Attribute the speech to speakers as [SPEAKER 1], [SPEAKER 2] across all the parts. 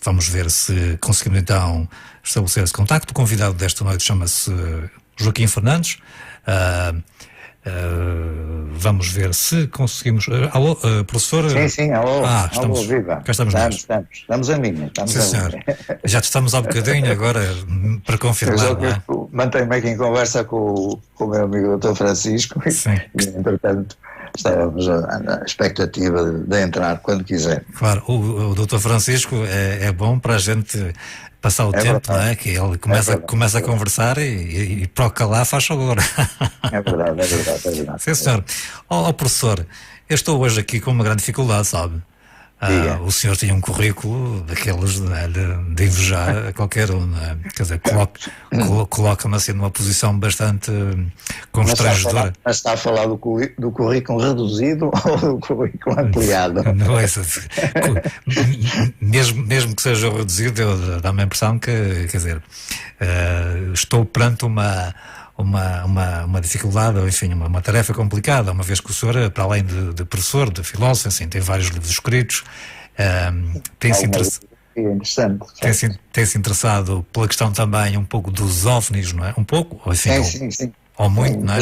[SPEAKER 1] Vamos ver se conseguimos então estabelecer esse contacto. O convidado desta noite chama-se Joaquim Fernandes. Vamos ver se conseguimos. Alô, professor?
[SPEAKER 2] Sim, alô.
[SPEAKER 1] Estamos,
[SPEAKER 2] alô, viva.
[SPEAKER 1] Cá estamos nós.
[SPEAKER 2] Estamos a linha.
[SPEAKER 1] Sim, senhor. Já te estamos há bocadinho agora para confirmar.
[SPEAKER 2] Mantenho-me aqui em conversa com o meu amigo Dr. Francisco.
[SPEAKER 1] Sim.
[SPEAKER 2] E, entretanto, estávamos na expectativa de entrar quando quiser.
[SPEAKER 1] Claro, o Dr. Francisco é bom para a gente passar o tempo,
[SPEAKER 2] verdade.
[SPEAKER 1] Não é? Que ele começa a conversar e para o calar faz favor.
[SPEAKER 2] É verdade.
[SPEAKER 1] Sim, senhor. Professor, eu estou hoje aqui com uma grande dificuldade, sabe? O senhor tinha um currículo daqueles de invejar a qualquer um, não é? Quer dizer, coloca-me assim numa posição bastante constrangedora.
[SPEAKER 2] Mas está a falar do currículo reduzido ou do currículo ampliado?
[SPEAKER 1] Não é isso. Mesmo que seja reduzido, dá-me a impressão que, quer dizer, estou perante uma dificuldade, ou enfim, uma tarefa complicada, uma vez que o senhor, para além de professor, de filósofo, assim, tem vários livros escritos, tem-se interessado pela questão também um pouco dos OVNIs, não é? Um pouco, ou enfim,
[SPEAKER 2] sim.
[SPEAKER 1] Ou muito, não é?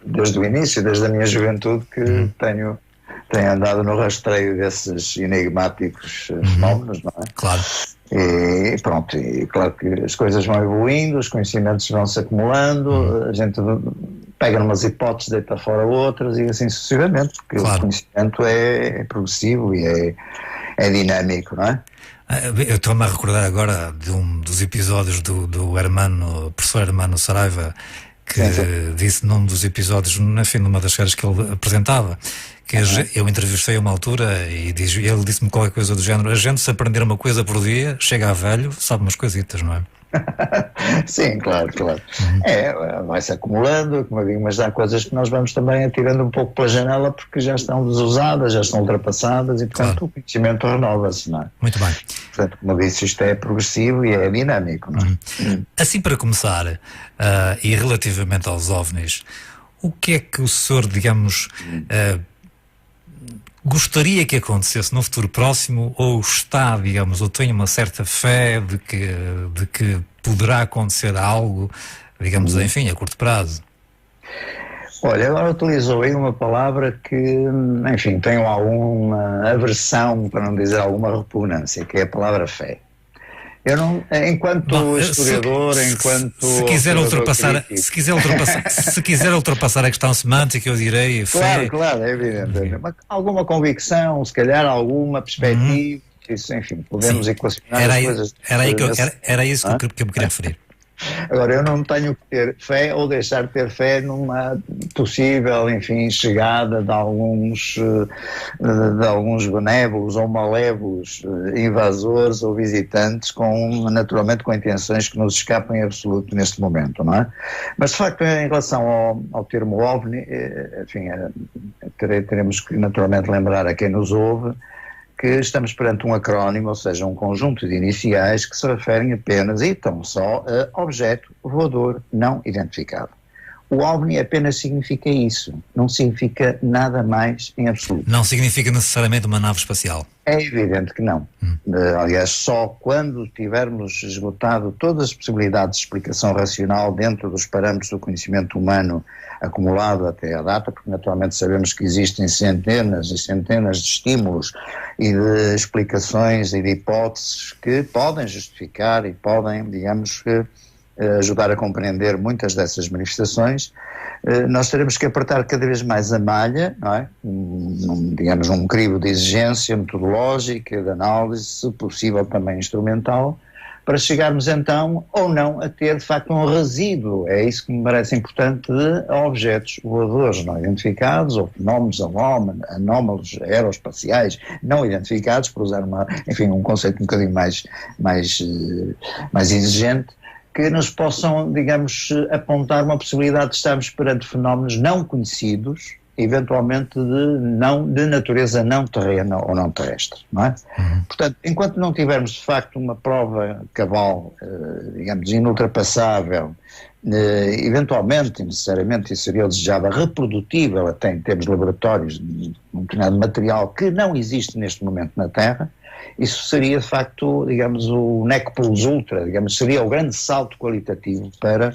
[SPEAKER 2] Desde o início, desde a minha juventude, que tenho andado no rastreio desses enigmáticos fenómenos, não é?
[SPEAKER 1] Claro.
[SPEAKER 2] E pronto, e claro que as coisas vão evoluindo, os conhecimentos vão se acumulando, a gente pega numas hipóteses, deita fora outras e assim sucessivamente, porque o conhecimento é progressivo e é dinâmico, não é?
[SPEAKER 1] Eu estou-me a recordar agora de um dos episódios do professor Hermano Saraiva, que disse num dos episódios, enfim, numa das séries que ele apresentava, que eu entrevistei a uma altura e ele disse-me qualquer coisa do género: a gente, se aprender uma coisa por dia, chega a velho, sabe umas coisitas, não é?
[SPEAKER 2] Sim, claro. Vai-se acumulando, como eu digo, mas há coisas que nós vamos também atirando um pouco pela janela porque já estão desusadas, já estão ultrapassadas e, portanto, o conhecimento renova-se, não é?
[SPEAKER 1] Muito bem.
[SPEAKER 2] Portanto, como eu disse, isto é progressivo e é dinâmico, não é?
[SPEAKER 1] Assim, para começar, e relativamente aos OVNIs, o que é que o senhor, digamos, gostaria que acontecesse no futuro próximo, ou está, digamos, ou tem uma certa fé de que poderá acontecer algo, digamos, enfim, a curto prazo?
[SPEAKER 2] Olha, agora utilizou aí uma palavra que, enfim, tenho alguma aversão, para não dizer alguma repugnância, que é a palavra fé. Eu não, enquanto historiador,
[SPEAKER 1] se quiser ultrapassar a questão semântica, eu direi fé.
[SPEAKER 2] Claro, é evidente. Alguma convicção, se calhar alguma perspectiva, isso, enfim, podemos equacionar as coisas.
[SPEAKER 1] Era isso que eu me queria referir.
[SPEAKER 2] Agora, eu não tenho que ter fé ou deixar de ter fé numa possível, enfim, chegada de alguns benévolos ou malévolos invasores ou visitantes, naturalmente com intenções que nos escapam em absoluto neste momento, não é? Mas, de facto, em relação ao termo OVNI, enfim, teremos que naturalmente lembrar a quem nos ouve que estamos perante um acrónimo, ou seja, um conjunto de iniciais que se referem apenas e tão só a objeto voador não identificado. O OVNI apenas significa isso, não significa nada mais em absoluto.
[SPEAKER 1] Não significa necessariamente uma nave espacial.
[SPEAKER 2] É evidente que não. Aliás, só quando tivermos esgotado todas as possibilidades de explicação racional dentro dos parâmetros do conhecimento humano acumulado até à data, porque naturalmente sabemos que existem centenas e centenas de estímulos e de explicações e de hipóteses que podem justificar e podem, digamos, ajudar a compreender muitas dessas manifestações, nós teremos que apertar cada vez mais a malha, não é? Digamos, um crivo de exigência metodológica, de análise, se possível também instrumental, para chegarmos então, ou não, a ter de facto um resíduo, é isso que me parece importante, de objetos voadores não identificados, ou fenómenos anómalos aeroespaciais não identificados, por usar um conceito um bocadinho mais exigente, que nos possam, digamos, apontar uma possibilidade de estarmos perante fenómenos não conhecidos, eventualmente de natureza não terrena ou não terrestre, não é? Portanto, enquanto não tivermos de facto uma prova cabal, digamos, inultrapassável, eventualmente, necessariamente, e seria desejável, reprodutível até em termos laboratórios, de um determinado material que não existe neste momento na Terra, isso seria de facto, digamos, o NEC Plus Ultra, digamos, seria o grande salto qualitativo para,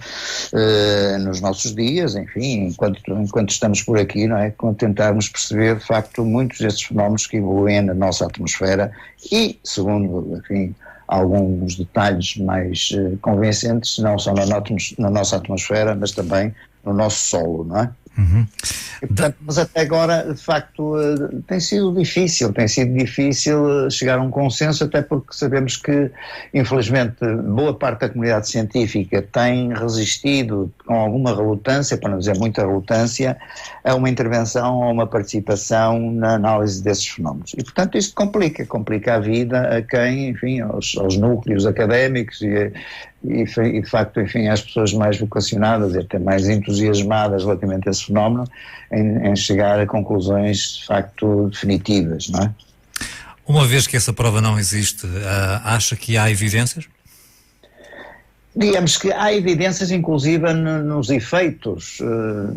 [SPEAKER 2] nos nossos dias, enfim, enquanto estamos por aqui, não é, tentarmos perceber de facto muitos desses fenómenos que evoluem na nossa atmosfera e, segundo, enfim, alguns detalhes mais convincentes, não só na nossa atmosfera, mas também no nosso solo, não é?
[SPEAKER 1] Uhum.
[SPEAKER 2] E, portanto, mas até agora, de facto, tem sido difícil chegar a um consenso, até porque sabemos que, infelizmente, boa parte da comunidade científica tem resistido com alguma relutância, para não dizer muita relutância, a uma intervenção, a uma participação na análise desses fenómenos. E, portanto, isto complica a vida a quem, enfim, aos núcleos académicos e de facto, enfim, às pessoas mais vocacionadas e até mais entusiasmadas relativamente a esse fenómeno, em chegar a conclusões de facto definitivas, não é?
[SPEAKER 1] Uma vez que essa prova não existe, acha que há evidências?
[SPEAKER 2] Digamos que há evidências, inclusive, nos efeitos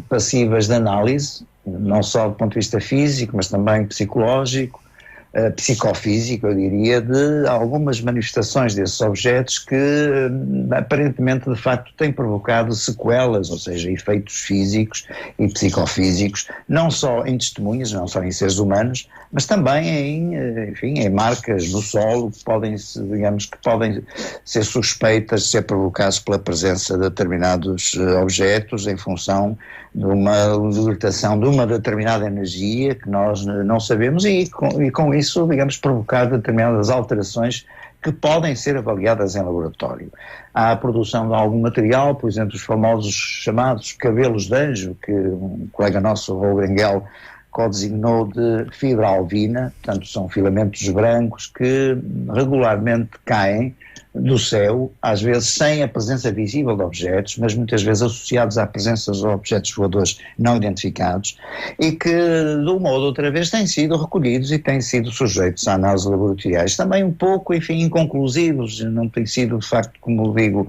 [SPEAKER 2] passíveis de análise, não só do ponto de vista físico, mas também psicológico, psicofísico, eu diria, de algumas manifestações desses objetos que aparentemente, de facto, têm provocado sequelas, ou seja, efeitos físicos e psicofísicos, não só em testemunhas, não só em seres humanos, mas também em marcas no solo que podem ser suspeitas de ser provocados pela presença de determinados objetos em função de uma libertação de uma determinada energia que nós não sabemos e com isso, digamos, provocar determinadas alterações que podem ser avaliadas em laboratório. Há a produção de algum material, por exemplo, os famosos chamados cabelos de anjo, que um colega nosso, o Raul Brengel, co-designou de fibra alvina, portanto são filamentos brancos que regularmente caem do céu, às vezes sem a presença visível de objetos, mas muitas vezes associados à presença de objetos voadores não identificados e que de uma ou de outra vez têm sido recolhidos e têm sido sujeitos a análises laboratoriais, também um pouco, enfim, inconclusivos, não tem sido de facto, como digo,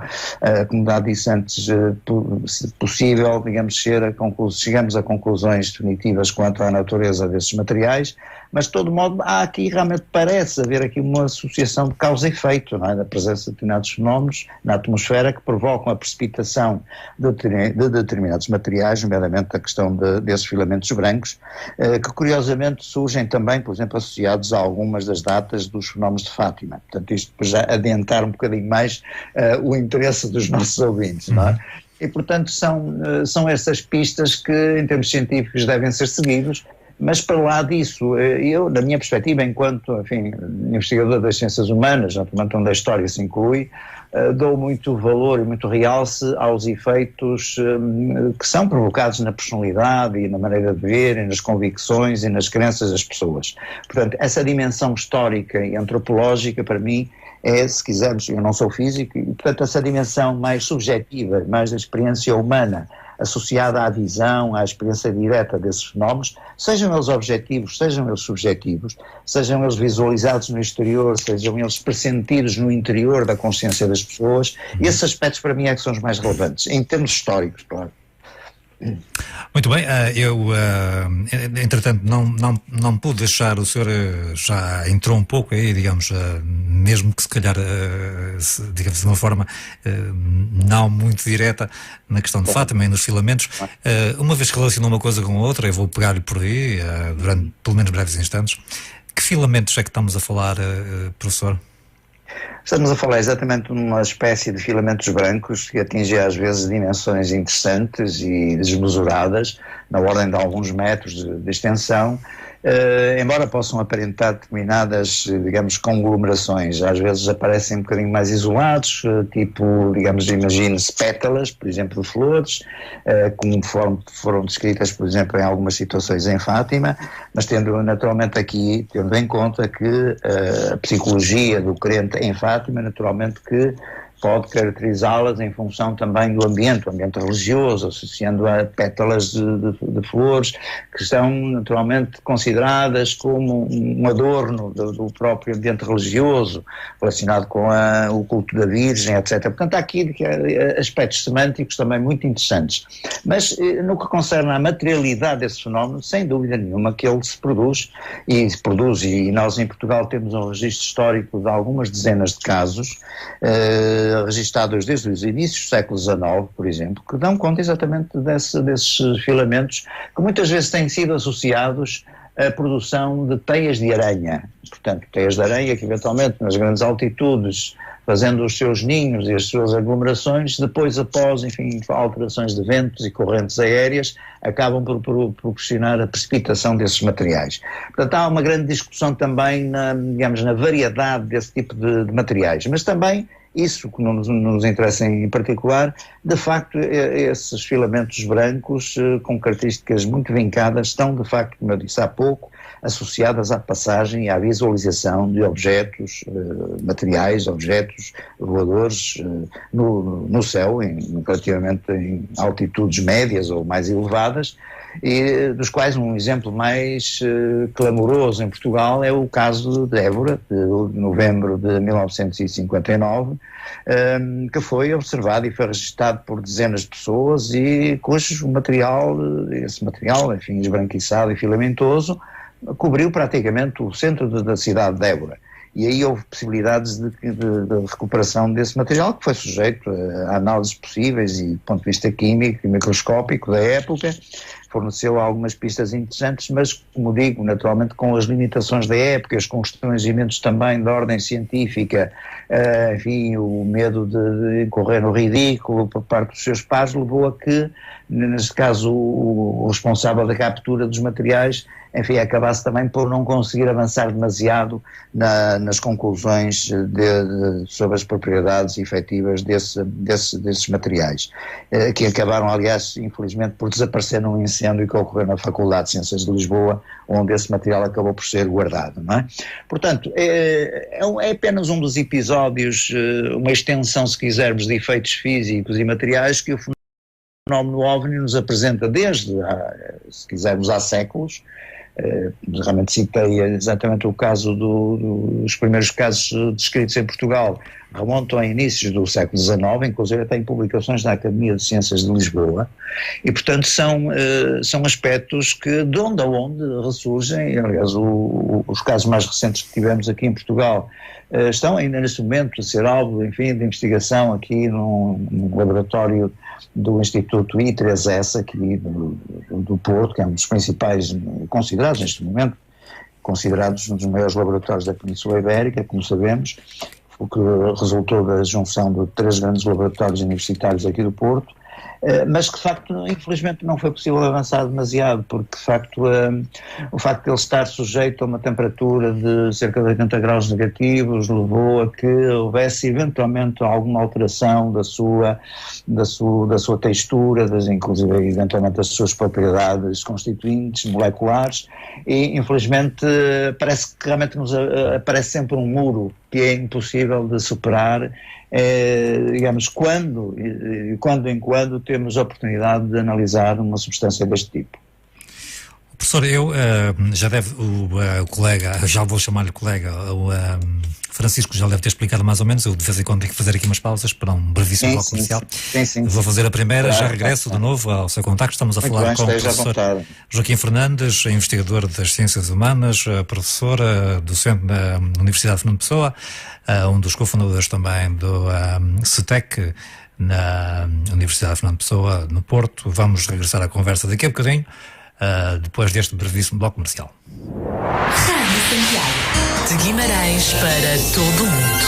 [SPEAKER 2] como já disse antes, possível, digamos, chegamos a conclusões definitivas quanto à natureza desses materiais, mas de todo modo há aqui, realmente parece haver aqui uma associação de causa e efeito, não é? Da presença de determinados fenómenos na atmosfera que provocam a precipitação de determinados materiais, nomeadamente a questão desses filamentos brancos, que curiosamente surgem também, por exemplo, associados a algumas das datas dos fenómenos de Fátima. Portanto, isto já adiantar um bocadinho mais o interesse dos nossos ouvintes, não é? E, portanto, são essas pistas que, em termos científicos, devem ser seguidos. Mas para lá disso, eu, na minha perspectiva, enquanto, enfim, investigador das ciências humanas, naturalmente onde a história se inclui, dou muito valor e muito realce aos efeitos que são provocados na personalidade e na maneira de ver, e nas convicções e nas crenças das pessoas. Portanto, essa dimensão histórica e antropológica, para mim, é, se quisermos, eu não sou físico, e portanto essa dimensão mais subjetiva, mais da experiência humana, associada à visão, à experiência direta desses fenómenos, sejam eles objetivos, sejam eles subjetivos, sejam eles visualizados no exterior, sejam eles pressentidos no interior da consciência das pessoas, esses aspectos para mim é que são os mais relevantes, em termos históricos, claro.
[SPEAKER 1] Muito bem, eu entretanto não pude deixar, o senhor já entrou um pouco aí, digamos, mesmo que se calhar, digamos de uma forma não muito direta na questão de Fátima e nos filamentos, uma vez que relacionou uma coisa com outra, eu vou pegar-lhe por aí, durante pelo menos breves instantes. Que filamentos é que estamos a falar, professor?
[SPEAKER 2] Estamos a falar exatamente de uma espécie de filamentos brancos que atingem às vezes dimensões interessantes e desmesuradas, na ordem de alguns metros de extensão, embora possam aparentar determinadas, digamos, conglomerações. Às vezes aparecem um bocadinho mais isolados, tipo, digamos, imagine-se pétalas, por exemplo, de flores, como foram descritas, por exemplo, em algumas situações em Fátima, mas tendo naturalmente aqui, tendo em conta que a psicologia do crente em Fátima, naturalmente que pode caracterizá-las em função também do ambiente, o ambiente religioso, associando a pétalas de flores, que são naturalmente consideradas como um adorno do próprio ambiente religioso, relacionado com o culto da Virgem, etc. Portanto, há aqui aspectos semânticos também muito interessantes. Mas no que concerne à materialidade desse fenómeno, sem dúvida nenhuma que ele se produz, e nós em Portugal temos um registro histórico de algumas dezenas de casos, registados desde os inícios do século XIX, por exemplo, que dão conta exatamente desses filamentos que muitas vezes têm sido associados à produção de teias de aranha. Portanto, teias de aranha que eventualmente nas grandes altitudes, fazendo os seus ninhos e as suas aglomerações, depois após, enfim, alterações de ventos e correntes aéreas, acabam por proporcionar a precipitação desses materiais. Portanto, há uma grande discussão também na variedade desse tipo de materiais, mas também isso que nos interessa em particular, de facto, esses filamentos brancos com características muito vincadas estão, de facto, como eu disse há pouco, associadas à passagem e à visualização de objetos materiais, objetos voadores no céu, relativamente em altitudes médias ou mais elevadas, e dos quais um exemplo mais clamoroso em Portugal é o caso de Évora, de novembro de 1959, que foi observado e foi registado por dezenas de pessoas e cujo esse material, enfim, esbranquiçado e filamentoso, cobriu praticamente o centro da cidade de Évora. E aí houve possibilidades de recuperação desse material, que foi sujeito a análises possíveis e do ponto de vista químico e microscópico da época, forneceu algumas pistas interessantes, mas, como digo, naturalmente com as limitações da época, os constrangimentos também da ordem científica, enfim, o medo de incorrer no ridículo por parte dos seus pares, levou a que, neste caso, o responsável da captura dos materiais, enfim, acabasse também por não conseguir avançar demasiado nas conclusões sobre as propriedades efetivas desses materiais, que acabaram, aliás, infelizmente, por desaparecer num incêndio que ocorreu na Faculdade de Ciências de Lisboa, onde esse material acabou por ser guardado, não é? Portanto, é apenas um dos episódios, uma extensão, se quisermos, de efeitos físicos e materiais que o fenómeno OVNI nos apresenta desde, se quisermos, há séculos. Realmente citei exatamente o caso dos primeiros casos descritos em Portugal, remontam a inícios do século XIX, inclusive tem publicações da Academia de Ciências de Lisboa, e portanto são aspectos que de onde a onde ressurgem. Aliás, os casos mais recentes que tivemos aqui em Portugal estão ainda neste momento a ser alvo, enfim, de investigação aqui num laboratório do Instituto I3S aqui do Porto, que é um dos principais considerados neste momento, considerados um dos maiores laboratórios da Península Ibérica, como sabemos, o que resultou da junção de 3 grandes laboratórios universitários aqui do Porto, mas que de facto, infelizmente, não foi possível avançar demasiado, porque de facto o facto de ele estar sujeito a uma temperatura de cerca de 80 graus negativos levou a que houvesse eventualmente alguma alteração da sua textura, inclusive eventualmente das suas propriedades constituintes, moleculares, e infelizmente parece que realmente nos aparece sempre um muro que é impossível de superar, digamos, quando em quando temos a oportunidade de analisar uma substância deste tipo.
[SPEAKER 1] Professor, já deve o colega, já vou chamar-lhe colega, o Francisco já deve ter explicado mais ou menos. Eu de vez em quando tenho que fazer aqui umas pausas para um brevíssimo bloco comercial.
[SPEAKER 2] Sim.
[SPEAKER 1] Vou fazer a primeira, já regresso de novo ao seu contacto. Estamos a falar com o professor Joaquim Fernandes, investigador das Ciências Humanas, professor docente na Universidade de Fernando Pessoa, um dos cofundadores também do CETEC, na Universidade de Fernando Pessoa, no Porto. Vamos regressar à conversa daqui a bocadinho, depois deste brevíssimo bloco comercial.
[SPEAKER 3] Rádio Santiago, de Guimarães para todo o mundo.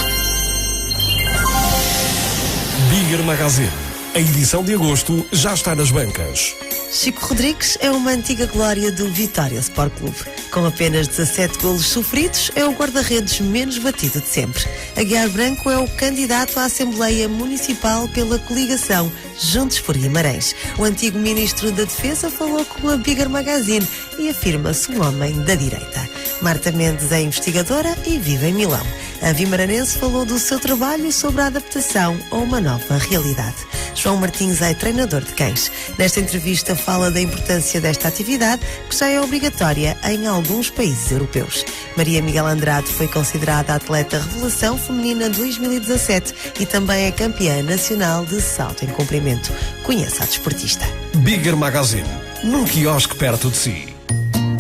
[SPEAKER 4] Bigger Magazine. A edição de agosto já está nas bancas.
[SPEAKER 5] Chico Rodrigues é uma antiga glória do Vitória Sport Clube. Com apenas 17 golos sofridos, é o guarda-redes menos batido de sempre. Aguiar Branco é o candidato à Assembleia Municipal pela coligação Juntos por Guimarães. O antigo ministro da Defesa falou com a Bigger Magazine e afirma-se um homem da direita. Marta Mendes é investigadora e vive em Milão. A vimaranense falou do seu trabalho e sobre a adaptação a uma nova realidade. João Martins é treinador de cães. Nesta entrevista fala da importância desta atividade, que já é obrigatória em alguns países europeus. Maria Miguel Andrade foi considerada a atleta revelação feminina 2017 e também é campeã nacional de salto em comprimento. Conheça a desportista.
[SPEAKER 4] Bigger Magazine, num quiosque perto de si.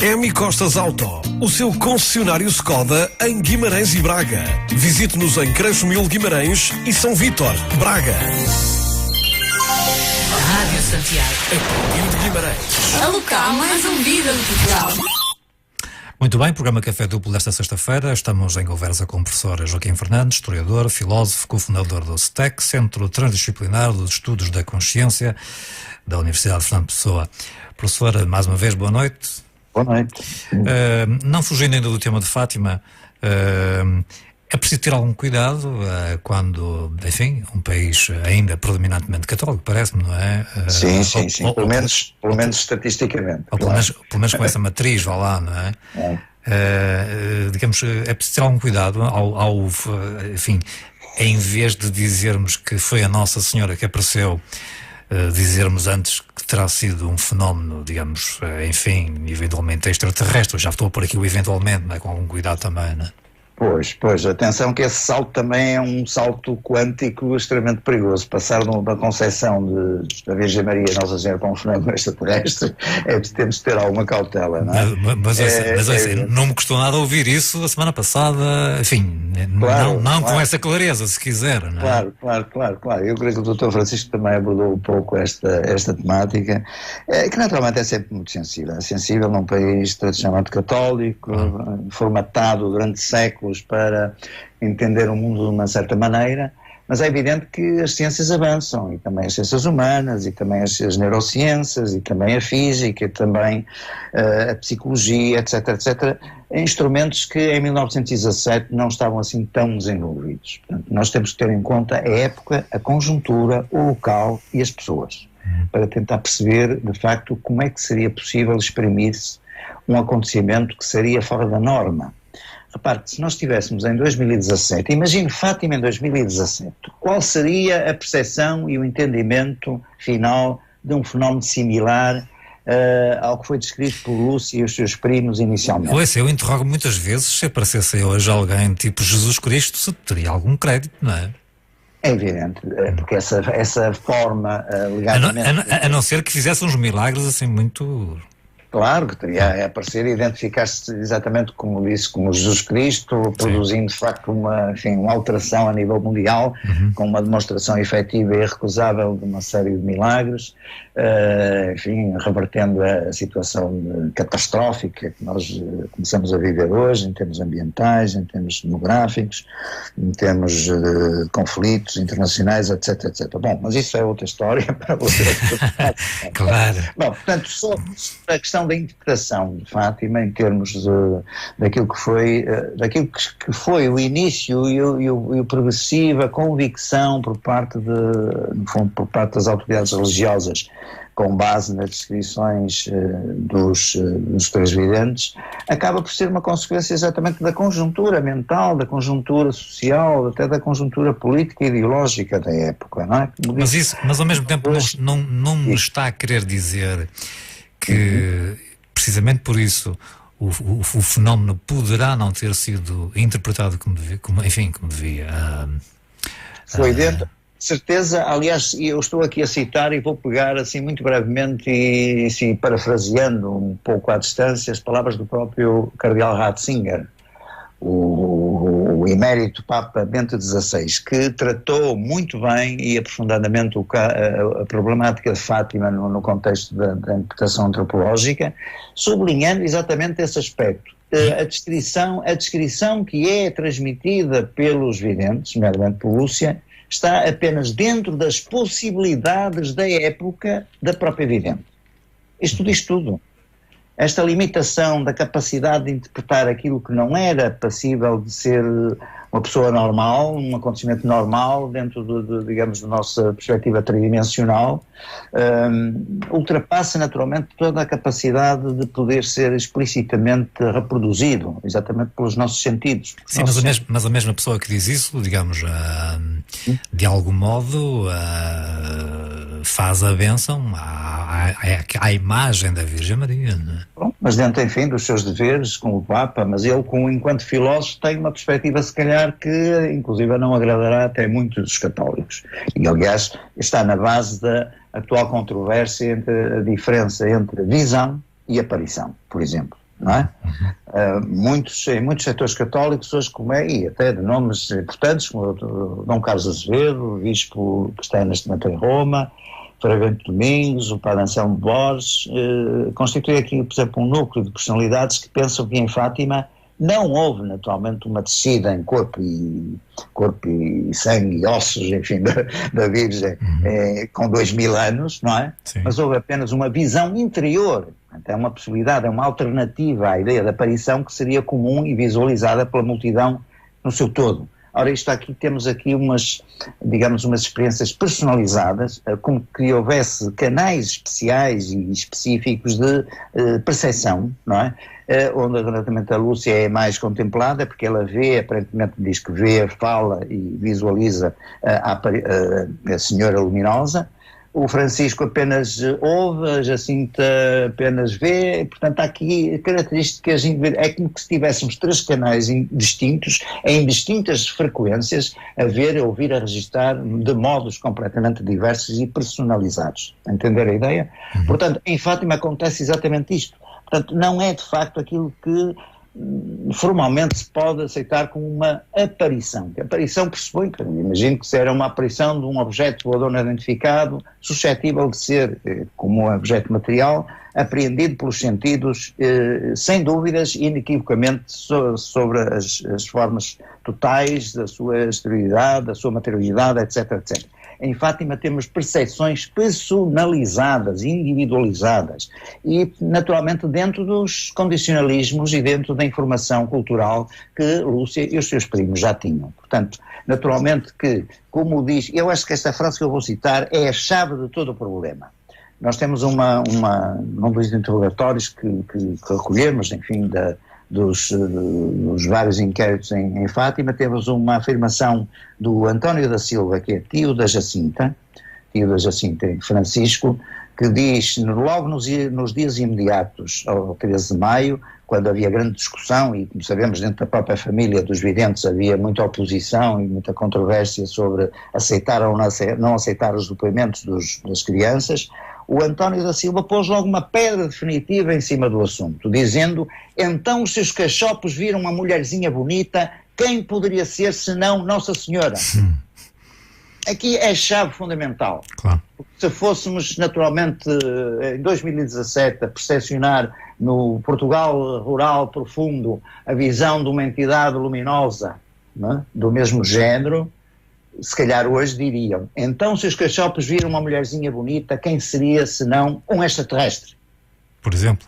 [SPEAKER 4] Emi Costas Auto, o seu concessionário Skoda em Guimarães e Braga. Visite-nos em Creixo-Mil Guimarães e São Vítor, Braga.
[SPEAKER 3] Rádio Santiago.
[SPEAKER 4] A partir de Guimarães.
[SPEAKER 3] A local mais ouvida de Portugal.
[SPEAKER 1] Muito bem, programa Café Duplo desta sexta-feira. Estamos em conversa com o professor Joaquim Fernandes, historiador, filósofo, cofundador do STEC, Centro Transdisciplinar dos Estudos da Consciência da Universidade de Fernando Pessoa. Professor, mais uma vez, boa noite.
[SPEAKER 2] Boa noite.
[SPEAKER 1] Não fugindo ainda do tema de Fátima, é preciso ter algum cuidado quando, enfim, um país ainda predominantemente católico, parece-me, não é?
[SPEAKER 2] Sim. Pelo menos estatisticamente.
[SPEAKER 1] Ou pelo menos com essa matriz, vá lá, não é? Digamos, é preciso ter algum cuidado enfim, em vez de dizermos que foi a Nossa Senhora que apareceu, dizermos antes que terá sido um fenómeno, digamos, enfim, eventualmente extraterrestre. Eu já estou por aqui o eventualmente, não é? Com algum cuidado também, não é?
[SPEAKER 2] Pois, atenção que esse salto também é um salto quântico extremamente perigoso. Passar da concepção da Virgem Maria Nossa Senhora para um fenómeno extraterrestre, temos de ter alguma cautela, não é?
[SPEAKER 1] Mas não me custou nada ouvir isso a semana passada, enfim, claro. Com essa clareza, se quiser, não é?
[SPEAKER 2] Claro. Eu creio que o Dr. Francisco também abordou um pouco esta temática, que naturalmente é sempre muito sensível. É sensível num país tradicionalmente católico, formatado durante séculos para entender o mundo de uma certa maneira, mas é evidente que as ciências avançam, e também as ciências humanas, e também as neurociências, e também a física, e também a psicologia, etc. Instrumentos que em 1917 não estavam assim tão desenvolvidos. Portanto, nós temos que ter em conta a época, a conjuntura, o local e as pessoas, para tentar perceber, de facto, como é que seria possível exprimir-se um acontecimento que seria fora da norma. Repare, se nós estivéssemos em 2017, imagine Fátima em 2017, qual seria a percepção e o entendimento final de um fenómeno similar ao que foi descrito por Lúcia e os seus primos inicialmente?
[SPEAKER 1] Eu interrogo muitas vezes, se aparecesse hoje alguém tipo Jesus Cristo, se teria algum crédito, não é?
[SPEAKER 2] É evidente, porque essa forma ligadamente...
[SPEAKER 1] A não ser que fizesse uns milagres assim muito...
[SPEAKER 2] Claro que teria a aparecer e identificar-se exatamente como disse, como Jesus Cristo, produzindo de facto uma alteração a nível mundial, com uma demonstração efetiva e irrecusável de uma série de milagres, revertendo a situação catastrófica que nós começamos a viver hoje, em termos ambientais, em termos demográficos, em termos de conflitos internacionais, etc. Bom, mas isso é outra história para você.
[SPEAKER 1] Claro.
[SPEAKER 2] Bom, portanto, sobre a questão da interpretação de Fátima em termos daquilo que foi o início e o progressiva convicção por parte das autoridades religiosas, com base nas descrições dos três videntes, acaba por ser uma consequência exatamente da conjuntura mental, da conjuntura social, até da conjuntura política e ideológica da época, não é?
[SPEAKER 1] Mas ao mesmo tempo não me está a querer dizer que precisamente por isso o fenómeno poderá não ter sido interpretado como devia.
[SPEAKER 2] Foi dentro, certeza. Aliás, eu estou aqui a citar e vou pegar assim muito brevemente e assim, parafraseando um pouco à distância as palavras do próprio Cardeal Ratzinger, o emérito Papa Bento XVI, que tratou muito bem e aprofundadamente a problemática de Fátima no contexto da interpretação antropológica, sublinhando exatamente esse aspecto. A descrição que é transmitida pelos videntes, nomeadamente por Lúcia, está apenas dentro das possibilidades da época da própria vidente. Isto diz tudo. esta limitação da capacidade de interpretar aquilo que não era passível de ser uma pessoa normal, um acontecimento normal dentro digamos, da nossa perspectiva tridimensional, ultrapassa naturalmente toda a capacidade de poder ser explicitamente reproduzido, exatamente pelos nossos sentidos.
[SPEAKER 1] Sim, mas a mesma pessoa que diz isso, digamos, de algum modo faz a bênção à imagem da Virgem Maria, não é?
[SPEAKER 2] Bom, mas dentro, enfim, dos seus deveres com o Papa, mas ele, enquanto filósofo, tem uma perspectiva, se calhar, que inclusive não agradará até muitos dos católicos. E, aliás, está na base da atual controvérsia entre a diferença entre visão e aparição, por exemplo. Não é? Em muitos setores católicos hoje, e até de nomes importantes, como o Dom Carlos Azevedo, o bispo que está neste momento em Roma, Frei Bento Domingos, o Padre Anselmo Borges, constitui aqui, por exemplo, um núcleo de personalidades que pensam que em Fátima não houve naturalmente uma descida em corpo e sangue e ossos, enfim, da Virgem com 2000 anos, não é? Sim. Mas houve apenas uma visão interior. É uma possibilidade, é uma alternativa à ideia da aparição que seria comum e visualizada pela multidão no seu todo. Ora, temos aqui umas experiências personalizadas, como que houvesse canais especiais e específicos de percepção, não é? Onde naturalmente a Lúcia é mais contemplada, porque ela vê, aparentemente diz que vê, fala e visualiza a Senhora Luminosa. O Francisco apenas ouve, a Jacinta apenas vê, portanto há aqui características, é como se tivéssemos 3 canais distintos, em distintas frequências, a ver, a ouvir, a registrar de modos completamente diversos e personalizados. Entender a ideia? Portanto, em Fátima acontece exatamente isto. Portanto, não é de facto aquilo que formalmente se pode aceitar como uma aparição. A aparição pressupõe, imagino que será uma aparição de um objeto voador não identificado, suscetível de ser, como um objeto material, apreendido pelos sentidos, sem dúvidas, inequivocamente sobre as formas totais da sua exterioridade, da sua materialidade, etc, etc. Em Fátima temos percepções personalizadas, individualizadas e, naturalmente, dentro dos condicionalismos e dentro da informação cultural que Lúcia e os seus primos já tinham. Portanto, naturalmente que, como diz, eu acho que esta frase que eu vou citar é a chave de todo o problema. Nós temos num dos interrogatórios que recolhemos, enfim, dos vários inquéritos em Fátima, temos uma afirmação do António da Silva, que é tio da Jacinta Francisco, que diz, logo nos dias imediatos ao 13 de maio, quando havia grande discussão, e como sabemos dentro da própria família dos videntes havia muita oposição e muita controvérsia sobre aceitar ou não aceitar os depoimentos das crianças, o António da Silva pôs logo uma pedra definitiva em cima do assunto, dizendo, então os seus cachopos viram uma mulherzinha bonita, quem poderia ser senão Nossa Senhora? Aqui é a chave fundamental. Claro. Se fôssemos naturalmente em 2017 a percepcionar no Portugal rural profundo a visão de uma entidade luminosa, não é? Do mesmo género, se calhar hoje diriam, então se os cachopos viram uma mulherzinha bonita, quem seria senão um extraterrestre? Por exemplo.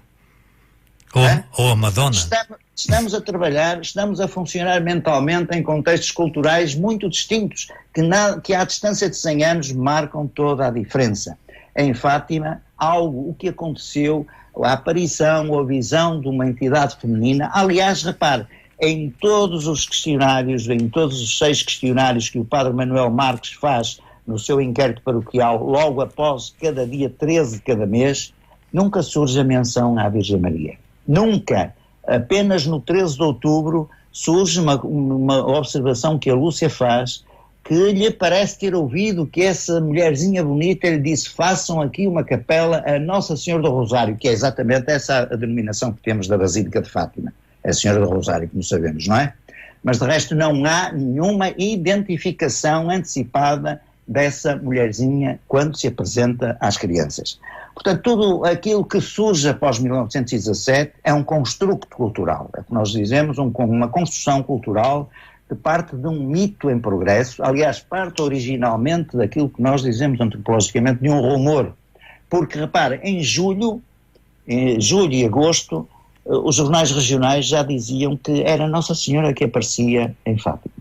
[SPEAKER 2] Ou a Madonna. Estamos a trabalhar, estamos a funcionar mentalmente em contextos culturais muito distintos, que à distância de 100 anos marcam toda a diferença. Em Fátima, o que aconteceu, a aparição ou a visão de uma entidade feminina, aliás, repare, em todos os questionários, em todos os 6 questionários que o Padre Manuel Marques faz no seu inquérito paroquial, logo após cada dia 13 de cada mês, nunca surge a menção à Virgem Maria. Nunca. Apenas no 13 de outubro surge uma observação que a Lúcia faz, que lhe parece ter ouvido que essa mulherzinha bonita lhe disse, façam aqui uma capela a Nossa Senhora do Rosário, que é exatamente essa a denominação que temos da Basílica de Fátima. É a Senhora do Rosário, como sabemos, não é? Mas de resto não há nenhuma identificação antecipada dessa mulherzinha quando se apresenta às crianças. Portanto, tudo aquilo que surge após 1917 é um construto cultural, é o que nós dizemos, uma construção cultural que parte de um mito em progresso, aliás, parte originalmente daquilo que nós dizemos antropologicamente de um rumor, porque, repare, em julho em julho e agosto, os jornais regionais já diziam que era Nossa Senhora que aparecia em Fátima.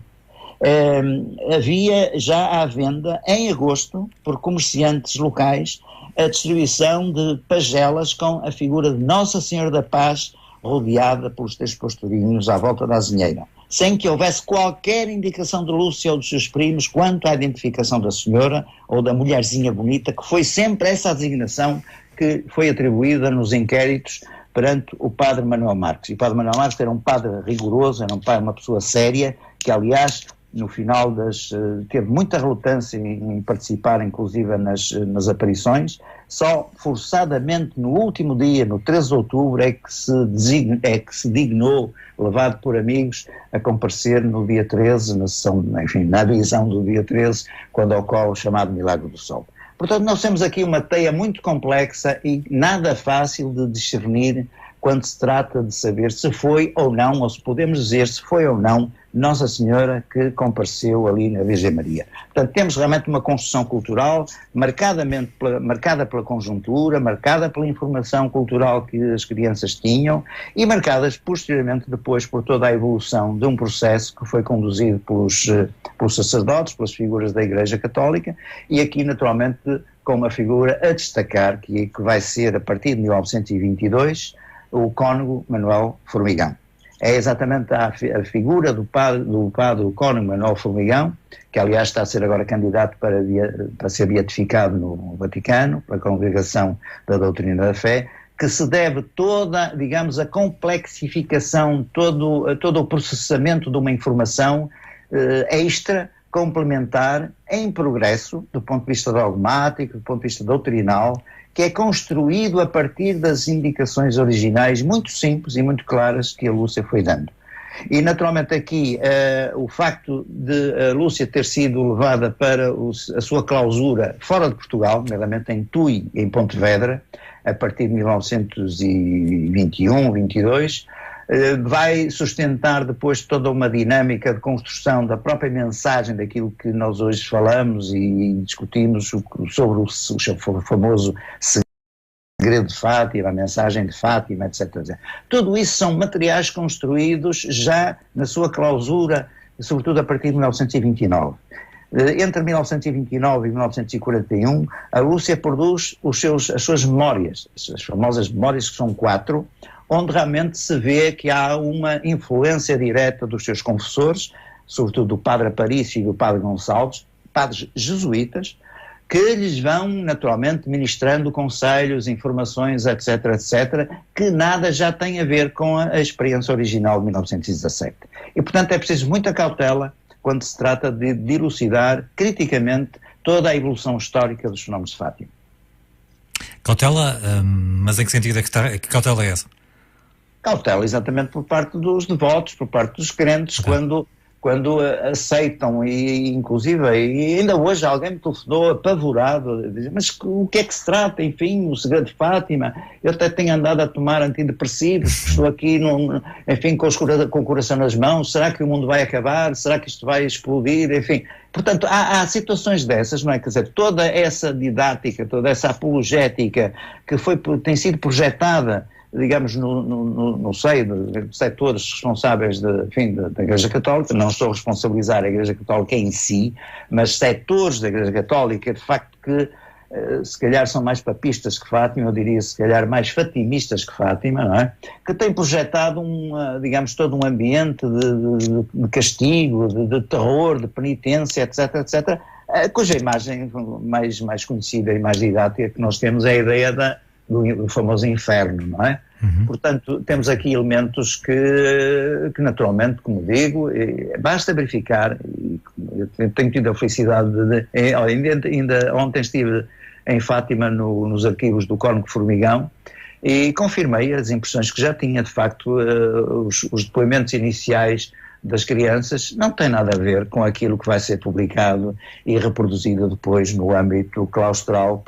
[SPEAKER 2] Havia já à venda, em agosto, por comerciantes locais, a distribuição de pagelas com a figura de Nossa Senhora da Paz rodeada pelos 3 pastorinhos à volta da azinheira, sem que houvesse qualquer indicação de Lúcia ou dos seus primos quanto à identificação da senhora ou da mulherzinha bonita, que foi sempre essa a designação que foi atribuída nos inquéritos perante o padre Manuel Marques. E o padre Manuel Marques era um padre rigoroso, era uma pessoa séria, que aliás no final teve muita relutância em participar inclusive nas aparições. Só forçadamente no último dia, no 13 de outubro, é que se dignou, levado por amigos, a comparecer no dia 13, na divisão do dia 13, quando ocorre o chamado Milagre do Sol. Portanto, nós temos aqui uma teia muito complexa e nada fácil de discernir quando se trata de saber se foi ou não, ou se podemos dizer se foi ou não, Nossa Senhora que compareceu ali na Virgem Maria. Portanto, temos realmente uma construção cultural marcada pela conjuntura, marcada pela informação cultural que as crianças tinham e marcadas posteriormente depois por toda a evolução de um processo que foi conduzido pelos sacerdotes, pelas figuras da Igreja Católica, e aqui naturalmente com uma figura a destacar que vai ser a partir de 1922 o cônego Manuel Formigão. É exatamente a figura do padre cônego Manuel Formigão, que aliás está a ser agora candidato para ser beatificado no Vaticano, pela Congregação da Doutrina da Fé, que se deve toda, digamos, a complexificação, todo o processamento de uma informação extra, complementar, em progresso, do ponto de vista dogmático, do ponto de vista doutrinal, que é construído a partir das indicações originais muito simples e muito claras que a Lúcia foi dando. E naturalmente aqui o facto de a Lúcia ter sido levada para a sua clausura fora de Portugal, nomeadamente em Tui, em Pontevedra, a partir de 1921, 22, vai sustentar depois toda uma dinâmica de construção da própria mensagem daquilo que nós hoje falamos e discutimos sobre o famoso segredo de Fátima, a mensagem de Fátima, etc. Tudo isso são materiais construídos já na sua clausura, sobretudo a partir de 1929. Entre 1929 e 1941, a Lúcia produz as suas memórias, as famosas memórias, que são 4, onde realmente se vê que há uma influência direta dos seus confessores, sobretudo do padre Aparício e do padre Gonçalves, padres jesuítas, que lhes vão naturalmente ministrando conselhos, informações, etc., etc., que nada já tem a ver com a experiência original de 1917. E, portanto, é preciso muita cautela quando se trata de dilucidar criticamente toda a evolução histórica dos fenómenos de Fátima.
[SPEAKER 1] Cautela, mas em que sentido que cautela é essa?
[SPEAKER 2] Cautela exatamente por parte dos devotos, por parte dos crentes, quando aceitam, e inclusive, e ainda hoje alguém me telefonou apavorado, diz, mas o que é que se trata, enfim, o segredo de Fátima? Eu até tenho andado a tomar antidepressivos, estou aqui, enfim, com o coração nas mãos, será que o mundo vai acabar? Será que isto vai explodir? Enfim, portanto, há situações dessas, não é? Quer dizer, toda essa didática, toda essa apologética que tem sido projetada, digamos, no seio de setores responsáveis da Igreja Católica, não estou a responsabilizar a Igreja Católica em si, mas setores da Igreja Católica, de facto, que se calhar são mais papistas que Fátima, eu diria se calhar mais fatimistas que Fátima, não é? Que têm projetado digamos, todo um ambiente de castigo, de terror, de penitência, etc., etc., cuja imagem mais conhecida e mais didática que nós temos é a ideia do famoso inferno, não é? Uhum. Portanto, temos aqui elementos que naturalmente, como digo, basta verificar, e eu tenho tido a felicidade ainda ontem estive em Fátima nos arquivos do Cônego Formigão e confirmei as impressões que já tinha, de facto, os depoimentos iniciais das crianças não têm nada a ver com aquilo que vai ser publicado e reproduzido depois no âmbito claustral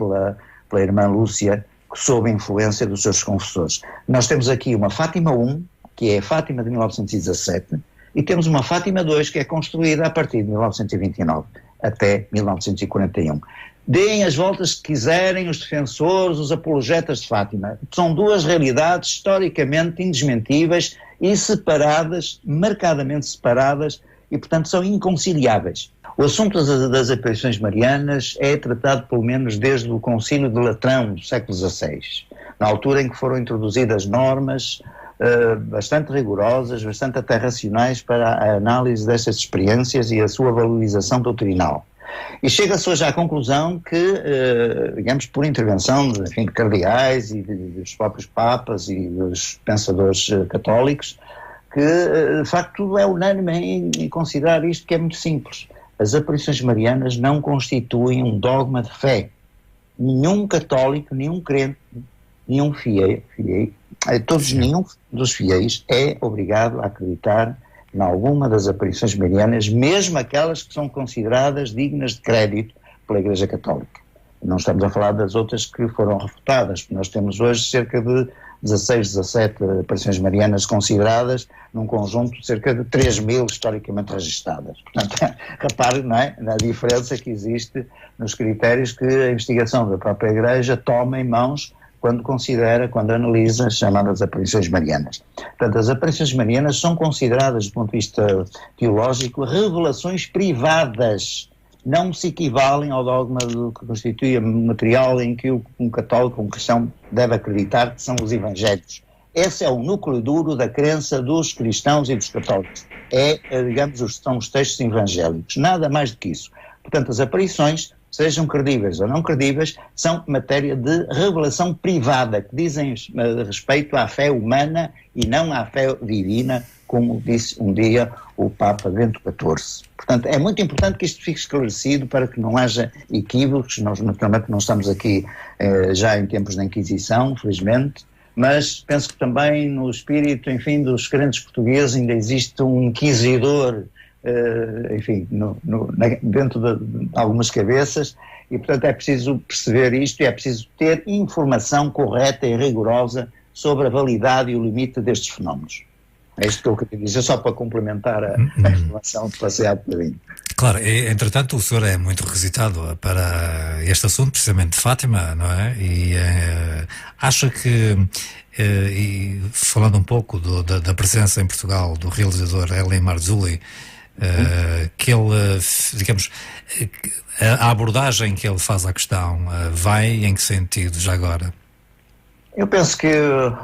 [SPEAKER 2] pela irmã Lúcia, sob a influência dos seus confessores. Nós temos aqui uma Fátima I, que é a Fátima de 1917, e temos uma Fátima II, que é construída a partir de 1929. até 1941. Deem as voltas que quiserem os defensores, os apologetas de Fátima. São duas realidades historicamente indesmentíveis e separadas, marcadamente separadas, e portanto são inconciliáveis. O assunto das aparições marianas é tratado pelo menos desde o Concílio de Latrão, do século XVI, na altura em que foram introduzidas normas bastante rigorosas, bastante até racionais para a análise destas experiências e a sua valorização doutrinal. E chega-se hoje à conclusão que, digamos, por intervenção de cardeais e dos próprios papas e dos pensadores católicos, que de facto é unânime em considerar isto, que é muito simples. As aparições marianas não constituem um dogma de fé. Nenhum católico, nenhum crente, nenhum nenhum dos fiéis é obrigado a acreditar em alguma das aparições marianas, mesmo aquelas que são consideradas dignas de crédito pela Igreja Católica. Não estamos a falar das outras que foram refutadas. Nós temos hoje cerca de 16, 17 aparições marianas consideradas, num conjunto de cerca de 3.000 historicamente registadas. Portanto, repare, não é, na diferença que existe nos critérios que a investigação da própria Igreja toma em mãos quando considera, quando analisa as chamadas aparições marianas. Portanto, as aparições marianas são consideradas, do ponto de vista teológico, revelações privadas. Não se equivalem ao dogma do que constitui o material em que um católico, um cristão, deve acreditar, que são os evangelhos. Esse é o núcleo duro da crença dos cristãos e dos católicos. São os textos evangélicos. Nada mais do que isso. Portanto, as aparições, sejam credíveis ou não credíveis, são matéria de revelação privada, que dizem respeito à fé humana e não à fé divina, como disse um dia o Papa Bento XIV. Portanto, é muito importante que isto fique esclarecido para que não haja equívocos. Nós, naturalmente, não estamos aqui já em tempos da Inquisição, felizmente, mas penso que também no espírito, enfim, dos crentes portugueses ainda existe um inquisidor, dentro de algumas cabeças, e portanto é preciso perceber isto e é preciso ter informação correta e rigorosa sobre a validade e o limite destes fenómenos. É isto que eu queria dizer, só para complementar a informação que passei há bocadinho.
[SPEAKER 1] Claro, entretanto o senhor é muito requisitado para este assunto, precisamente de Fátima, não é? E acha que, e falando um pouco da presença em Portugal do realizador Elie Marzulli, que ele, digamos, a abordagem que ele faz à questão vai em que sentido já agora?
[SPEAKER 2] Eu penso que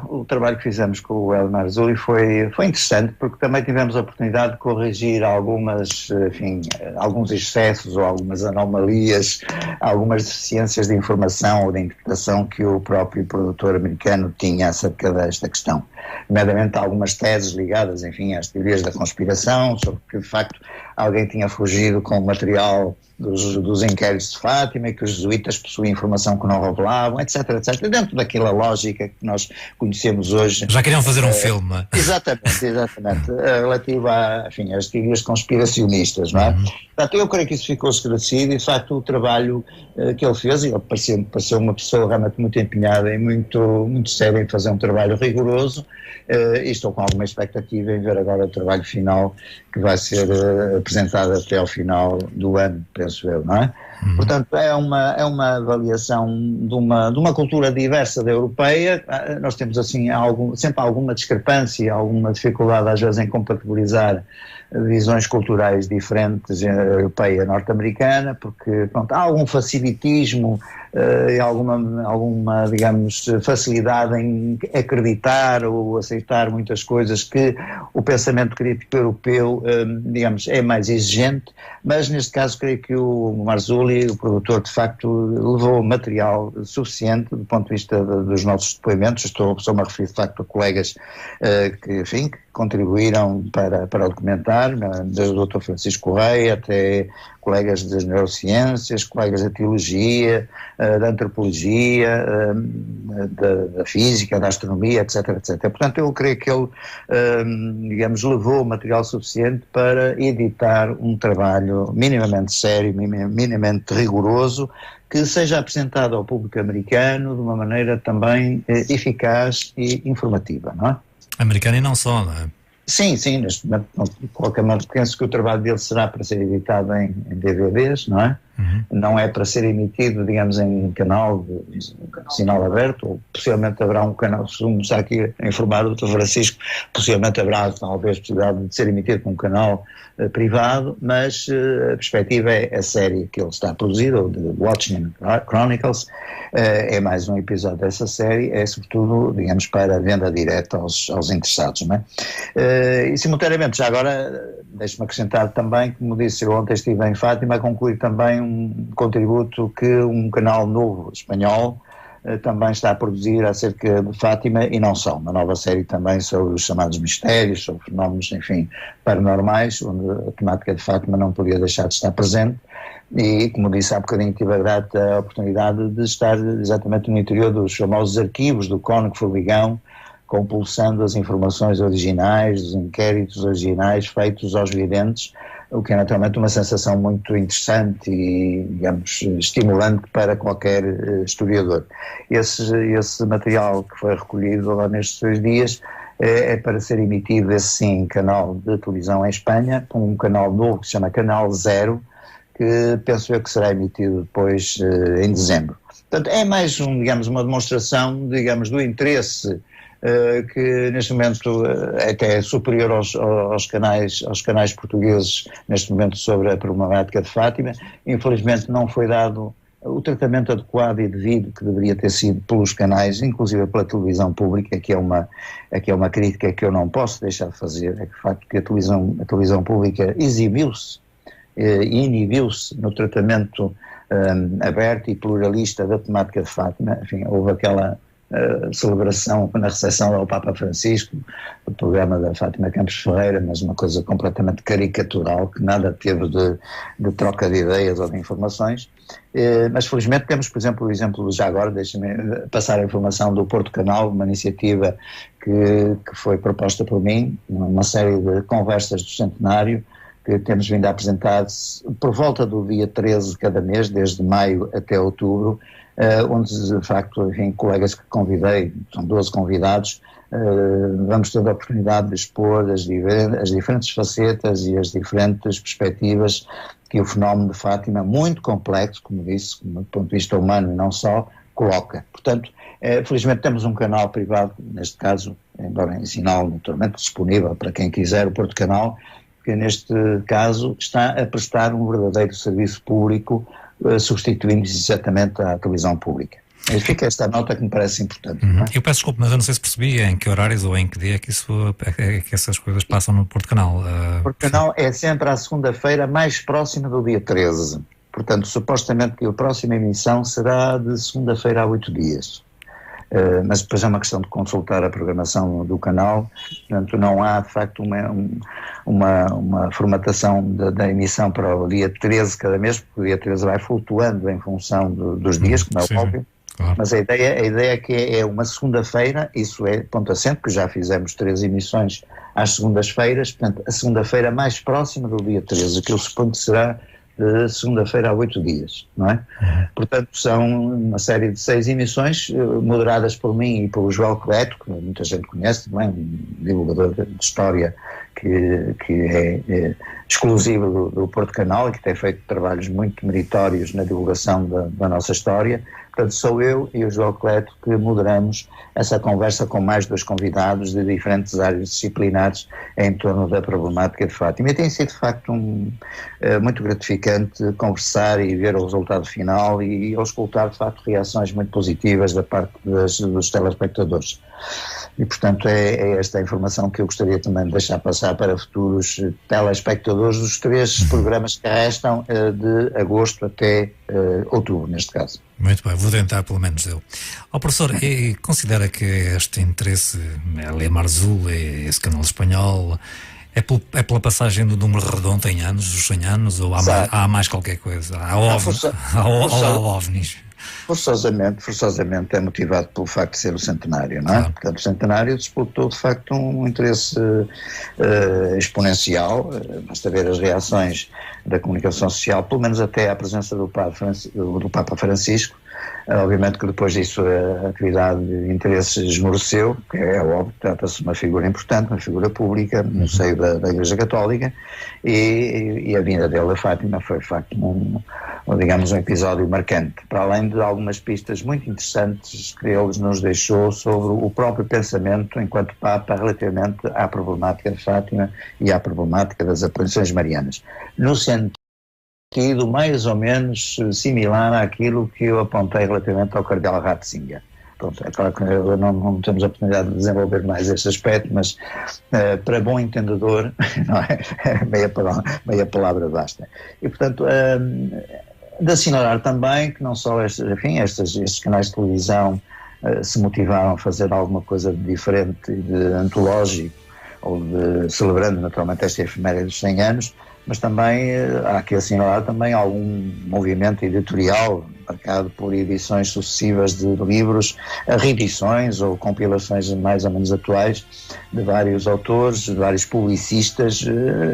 [SPEAKER 2] o trabalho que fizemos com o Elie Marzulli foi interessante, porque também tivemos a oportunidade de corrigir alguns excessos ou algumas anomalias, algumas deficiências de informação ou de interpretação que o próprio produtor americano tinha acerca desta questão. Nomeadamente algumas teses ligadas, às teorias da conspiração, sobre que de facto alguém tinha fugido com o material dos inquéritos de Fátima e que os jesuítas possuíam informação que não revelavam, etc, etc. Dentro daquela lógica que nós conhecemos hoje.
[SPEAKER 1] Já queriam fazer um filme.
[SPEAKER 2] Exatamente. Relativo às teorias conspiracionistas, não é? Portanto, eu creio que isso ficou esclarecido e, de facto, o trabalho que ele fez, e ele pareceu uma pessoa realmente muito empenhada e muito séria em fazer um trabalho rigoroso, e estou com alguma expectativa em ver agora o trabalho final que vai ser apresentado até ao final do ano, penso eu, não é? Portanto, é uma avaliação de uma cultura diversa da europeia. Nós temos sempre alguma discrepância, alguma dificuldade às vezes em compatibilizar visões culturais diferentes, a europeia e a norte-americana, porque há algum facilitismo e alguma, digamos, facilidade em acreditar ou aceitar muitas coisas que o pensamento crítico europeu, digamos, é mais exigente, mas neste caso creio que o Marzulli, o produtor, de facto, levou material suficiente do ponto de vista dos nossos depoimentos. Estou-me a referir, de facto, a colegas que contribuíram para o documentário, desde o Dr. Francisco Correia até colegas das neurociências, colegas da teologia, da antropologia, da física, da astronomia, etc, etc. Portanto, eu creio que ele, digamos, levou material suficiente para editar um trabalho minimamente sério, minimamente rigoroso, que seja apresentado ao público americano de uma maneira também eficaz e informativa, não é?
[SPEAKER 1] Americano e não só, não é?
[SPEAKER 2] Sim, neste momento, de qualquer modo, penso que o trabalho dele será para ser editado em DVDs, não é? Não é para ser emitido, digamos, em canal de sinal aberto, ou possivelmente haverá um canal, se me está aqui a informar o Dr. Francisco, possivelmente haverá talvez possibilidade de ser emitido com um canal privado, mas a perspectiva é a série que ele está a produzir, ou The Watchmen Chronicles, é mais um episódio dessa série, é sobretudo, digamos, para a venda direta aos interessados, não é? E simultaneamente, já agora, deixe-me acrescentar também, como disse, eu ontem estive em Fátima a concluir também um contributo que um canal novo espanhol também está a produzir acerca de Fátima, e não só, uma nova série também sobre os chamados mistérios, sobre fenómenos, enfim, paranormais, onde a temática de Fátima não podia deixar de estar presente. E, como disse há bocadinho, tive a grata oportunidade de estar exatamente no interior dos famosos arquivos do Cónigo Formigão, compulsando as informações originais, os inquéritos originais feitos aos videntes, o que é naturalmente uma sensação muito interessante e, digamos, estimulante para qualquer historiador. Esse material que foi recolhido lá nestes 3 dias é para ser emitido, esse sim, em canal de televisão em Espanha, com um canal novo que se chama Canal Zero, que penso eu que será emitido depois em dezembro. Portanto, é mais digamos, uma demonstração, digamos, do interesse que neste momento até é superior aos canais portugueses neste momento sobre a problemática de Fátima. Infelizmente não foi dado o tratamento adequado e devido que deveria ter sido pelos canais, inclusive pela televisão pública, que é uma crítica que eu não posso deixar de fazer, é que de facto que a televisão pública exibiu-se e inibiu-se no tratamento aberto e pluralista da temática de Fátima. Enfim, houve aquela celebração na recepção ao Papa Francisco, o programa da Fátima Campos Ferreira, mas uma coisa completamente caricatural, que nada teve de troca de ideias ou de informações. Mas felizmente temos, por exemplo, o exemplo, já agora, deixem-me passar a informação do Porto Canal, uma iniciativa que foi proposta por mim, uma série de conversas do centenário, que temos vindo a apresentar por volta do dia 13 de cada mês, desde maio até outubro, onde de facto, enfim, colegas que convidei, são 12 convidados, vamos ter a oportunidade de expor as diferentes facetas e as diferentes perspectivas que o fenómeno de Fátima, muito complexo, como disse, do ponto de vista humano e não só, coloca. Portanto, felizmente temos um canal privado, neste caso, embora em sinal naturalmente disponível para quem quiser, o Porto Canal, que neste caso está a prestar um verdadeiro serviço público, substituindo-se exatamente à televisão pública. E fica esta nota que me parece importante. Não é?
[SPEAKER 1] Eu peço desculpa, mas eu não sei se percebi em que horários ou em que dia que essas coisas passam no Porto Canal.
[SPEAKER 2] O Porto Canal é sempre à segunda-feira mais próxima do dia 13. Portanto, supostamente que a próxima emissão será de segunda-feira a 8 dias. Mas depois é uma questão de consultar a programação do canal. Portanto, não há de facto uma formatação da emissão para o dia 13 cada mês, porque o dia 13 vai flutuando em função dos dias, como é óbvio. Claro. Mas a ideia é que é uma segunda-feira, isso é ponto assente, que já fizemos 3 emissões às segundas-feiras, portanto a segunda-feira mais próxima do dia 13, que eu suponho que será de segunda-feira a 8 dias, não é? Portanto, são uma série de 6 emissões, moderadas por mim e pelo João Cleto, que muita gente conhece também, um divulgador de história que é exclusivo do Porto Canal e que tem feito trabalhos muito meritórios na divulgação da nossa história. Portanto, sou eu e o João Cleto que moderamos essa conversa com mais 2 convidados de diferentes áreas disciplinares em torno da problemática de Fátima. E tem sido, de facto, muito gratificante conversar e ver o resultado final e escutar, de facto, reações muito positivas da parte dos telespectadores. E, portanto, é esta a informação que eu gostaria também de deixar passar para futuros telespectadores dos 3 programas que restam de agosto até outubro, neste caso.
[SPEAKER 1] Muito bem, vou tentar pelo menos eu. Professor, considera que este interesse, a Lei Mar Azul, esse canal espanhol, é pela passagem do número redondo em anos, dos 100 anos, ou há mais qualquer coisa? Há OVNIs?
[SPEAKER 2] Forçosamente é motivado pelo facto de ser o centenário, não é? Claro. Portanto, o centenário disputou de facto um interesse exponencial. Basta ver as reações da comunicação social, pelo menos até à presença do Papa Francisco, Obviamente que depois disso a atividade de interesse esmoreceu, que é óbvio, trata-se de uma figura importante, uma figura pública no seio da Igreja Católica, e a vinda dele a Fátima foi de facto um episódio marcante, para além de algumas pistas muito interessantes que ele nos deixou sobre o próprio pensamento enquanto Papa relativamente à problemática de Fátima e à problemática das aparições marianas, no sentido mais ou menos similar àquilo que eu apontei relativamente ao cardeal Ratzinger. Pronto, é claro que não temos a oportunidade de desenvolver mais este aspecto, mas para bom entendedor, não é? meia palavra basta. E, portanto, de assinalar também que não só estes canais de televisão se motivaram a fazer alguma coisa de diferente, de antológico, ou celebrando naturalmente esta efeméride dos 100 anos, mas também há que assinalar também algum movimento editorial marcado por edições sucessivas de livros, reedições ou compilações mais ou menos atuais de vários autores, de vários publicistas,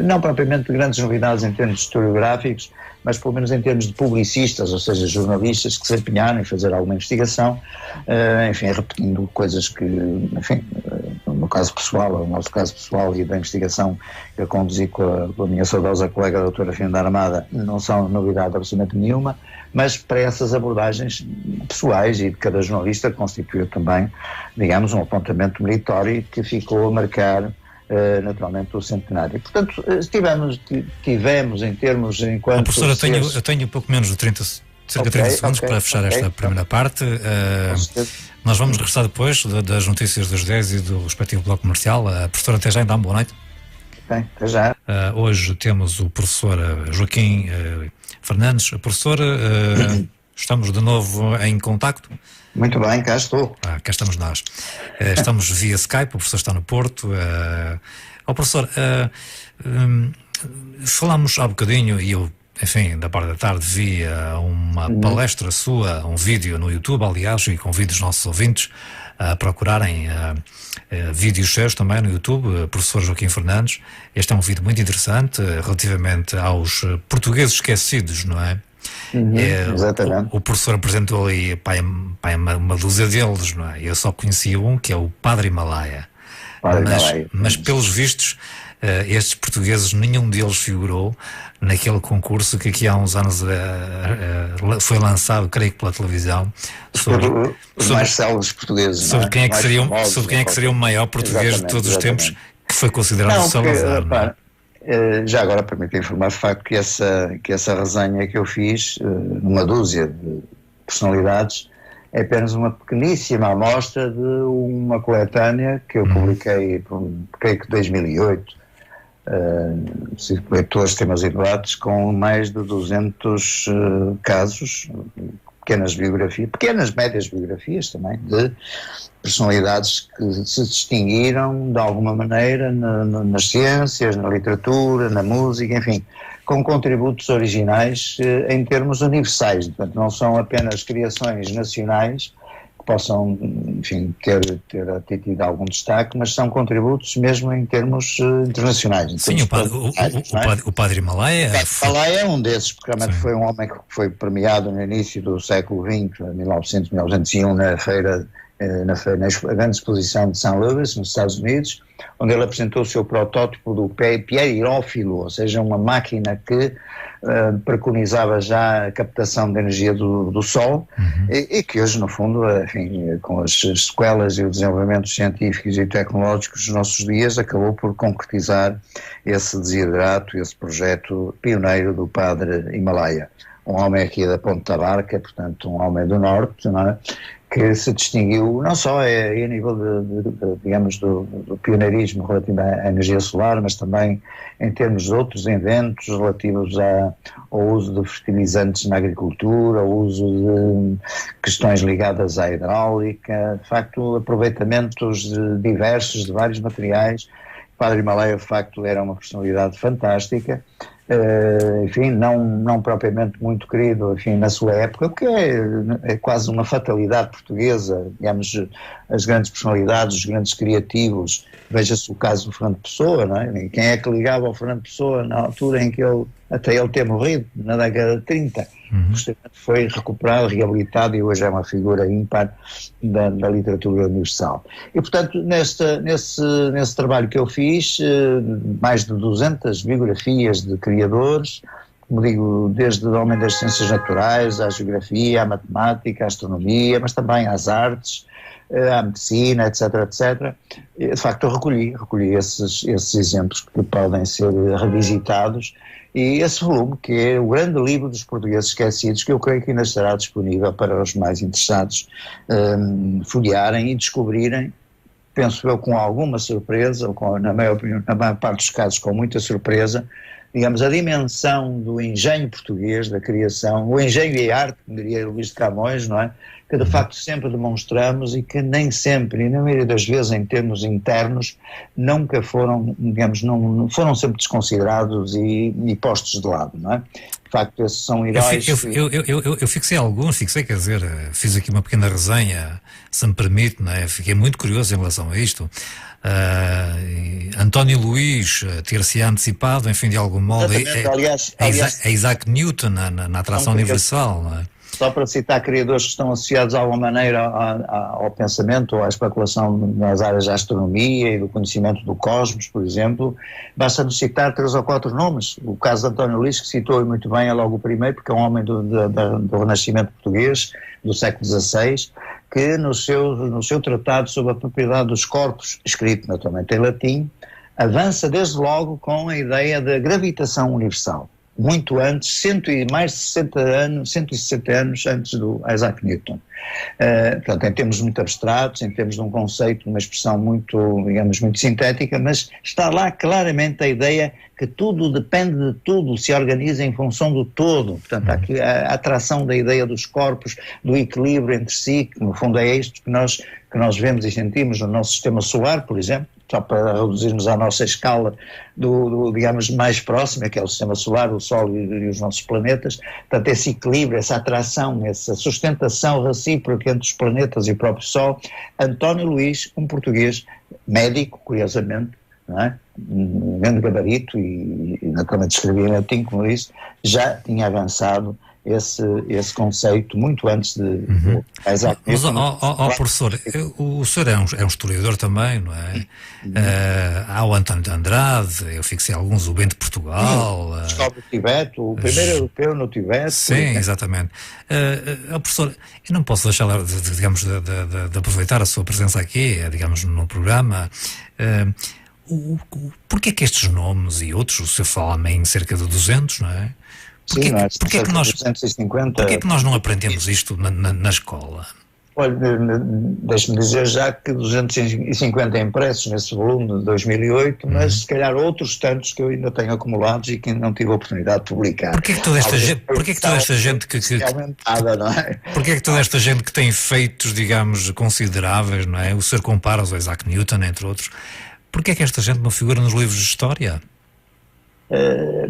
[SPEAKER 2] não propriamente de grandes novidades em termos historiográficos, mas pelo menos em termos de publicistas, ou seja, jornalistas que se empenharam em fazer alguma investigação, enfim, repetindo coisas que, enfim, no nosso caso pessoal e da investigação que eu conduzi com a minha saudosa colega a doutora Fernanda Armada, não são novidade absolutamente nenhuma, mas para essas abordagens pessoais e de cada jornalista constituiu também, digamos, um apontamento meritório que ficou a marcar naturalmente o centenário. Portanto, tivemos em termos enquanto...
[SPEAKER 1] Professor, eu tenho pouco menos de cerca de 30 segundos para fechar esta primeira parte. Nós vamos regressar depois das notícias das 10 e do respectivo bloco comercial. Professor, até já, então, boa noite.
[SPEAKER 2] Bem, até já.
[SPEAKER 1] Hoje temos o professor Joaquim Fernandes. Professor, estamos de novo em contacto?
[SPEAKER 2] Muito bem, cá estou.
[SPEAKER 1] Cá estamos nós. Estamos via Skype, o professor está no Porto. Professor, falámos há bocadinho, e eu, enfim, da parte da tarde vi uma palestra sua, um vídeo no YouTube, aliás, e convido os nossos ouvintes a procurarem vídeos seus também no YouTube, professor Joaquim Fernandes. Este é um vídeo muito interessante relativamente aos portugueses esquecidos, não é?
[SPEAKER 2] Exatamente.
[SPEAKER 1] O professor apresentou ali uma dúzia deles, não é? Eu só conhecia um, que é o Padre Himalaia. Mas pelos vistos, estes portugueses, nenhum deles figurou naquele concurso que aqui há uns anos foi lançado, creio que pela televisão, sobre
[SPEAKER 2] os mais célebres portugueses,
[SPEAKER 1] sobre quem é que seria o maior português de todos os tempos, que foi considerado Salazar.
[SPEAKER 2] Já agora permito informar de facto que essa resenha que eu fiz, numa dúzia de personalidades, é apenas uma pequeníssima amostra de uma coletânea que eu publiquei, creio que 2008, leitores, temas e debates, com mais de 200 casos, pequenas, médias biografias também, de personalidades que se distinguiram de alguma maneira nas ciências, na literatura, na música, enfim, com contributos originais em termos universais. Portanto, não são apenas criações nacionais que possam, enfim, ter tido algum destaque, mas são contributos mesmo em termos internacionais.
[SPEAKER 1] Sim, o Padre Himalaia...
[SPEAKER 2] O Himalaia é um desses, porque realmente foi um homem que foi premiado no início do século XX, 1901, na grande exposição de St. Louis, nos Estados Unidos, onde ele apresentou o seu protótipo do pierírófilo, ou seja, uma máquina que preconizava já a captação de energia do Sol, e que hoje, no fundo, enfim, com as sequelas e os desenvolvimentos científicos e tecnológicos dos nossos dias, acabou por concretizar esse desidrato, esse projeto pioneiro do Padre Himalaia. Um homem aqui da Ponta Barca, portanto, um homem do Norte, não é? Que se distinguiu não só a nível digamos, do pioneirismo relativo à energia solar, mas também em termos de outros inventos relativos ao uso de fertilizantes na agricultura, ao uso de questões ligadas à hidráulica, de facto, aproveitamentos diversos de vários materiais. O Padre Himalaia, de facto, era uma personalidade fantástica, enfim, não propriamente muito querido, enfim, na sua época, o que é quase uma fatalidade portuguesa, digamos, as grandes personalidades, os grandes criativos, veja-se o caso do Fernando Pessoa, não é? Quem é que ligava ao Fernando Pessoa na altura em que até ele ter morrido, na década de 30, foi recuperado, reabilitado e hoje é uma figura ímpar da literatura universal. E, portanto, nesse trabalho que eu fiz, mais de 200 biografias de criadores, como digo, desde o homem das ciências naturais, à geografia, à matemática, à astronomia, mas também às artes, à medicina, etc, etc. E, de facto, eu recolhi esses exemplos que podem ser revisitados. E esse volume, que é o grande livro dos portugueses esquecidos, que eu creio que ainda estará disponível para os mais interessados folhearem e descobrirem, penso eu, com alguma surpresa, ou na maior parte dos casos com muita surpresa, digamos, a dimensão do engenho português, da criação, o engenho e a arte, como diria Luís de Camões, não é? Que de facto sempre demonstramos e que nem sempre, e na maioria das vezes em termos internos, nunca foram, digamos, não foram sempre desconsiderados e postos de lado, não é? De facto, esses são heróis.
[SPEAKER 1] Eu fixei alguns, quer dizer, fiz aqui uma pequena resenha, se me permite, não é? Fiquei muito curioso em relação a isto. António Luís ter-se antecipado, enfim, de algum modo, a Isaac Newton na atração universal, não é?
[SPEAKER 2] Só para citar criadores que estão associados de alguma maneira ao pensamento ou à especulação nas áreas da astronomia e do conhecimento do cosmos, por exemplo, basta-nos citar 3 ou 4 nomes. O caso de António Luís, que citou muito bem, é logo o primeiro, porque é um homem do Renascimento português, do século XVI, que no seu tratado sobre a propriedade dos corpos, escrito naturalmente em latim, avança desde logo com a ideia da gravitação universal. Muito antes, mais de 160 anos antes do Isaac Newton. Portanto, em termos muito abstratos, em termos de um conceito, uma expressão muito, digamos, muito sintética, mas está lá claramente a ideia que tudo depende de tudo, se organiza em função do todo. Portanto, há aqui a atração da ideia dos corpos, do equilíbrio entre si, que no fundo é isto que nós vemos e sentimos no nosso sistema solar, por exemplo, só para reduzirmos a nossa escala digamos, mais próxima, que é o sistema solar, o Sol e os nossos planetas. Portanto, esse equilíbrio, essa atração, essa sustentação recíproca entre os planetas e o próprio Sol. António Luís, um português médico, curiosamente, não é? Um grande gabarito e naturalmente escrevia em latim, como disse, já tinha avançado esse conceito muito antes de Isaac Newton.
[SPEAKER 1] Mas, professor, o senhor é um historiador também, não é? Há o António de Andrade, eu fixei alguns, o Bento de Portugal.
[SPEAKER 2] Descobre o Tibete, o primeiro europeu no Tibete.
[SPEAKER 1] Sim, exatamente. Professor, eu não posso deixar, digamos, de aproveitar a sua presença aqui, digamos, no programa. Porquê é que estes nomes e outros, o senhor fala em cerca de 200, não é? Porquê é que nós não aprendemos isto na escola?
[SPEAKER 2] Olha, deixe-me dizer já que 250 impressos nesse volume de 2008, mas se calhar outros tantos que eu ainda tenho acumulados e que não tive a oportunidade de publicar.
[SPEAKER 1] Porquê é que toda esta gente que tem feitos, digamos, consideráveis, não é? O senhor compara-os ao Isaac Newton, entre outros. Porquê é que esta gente não figura nos livros de história?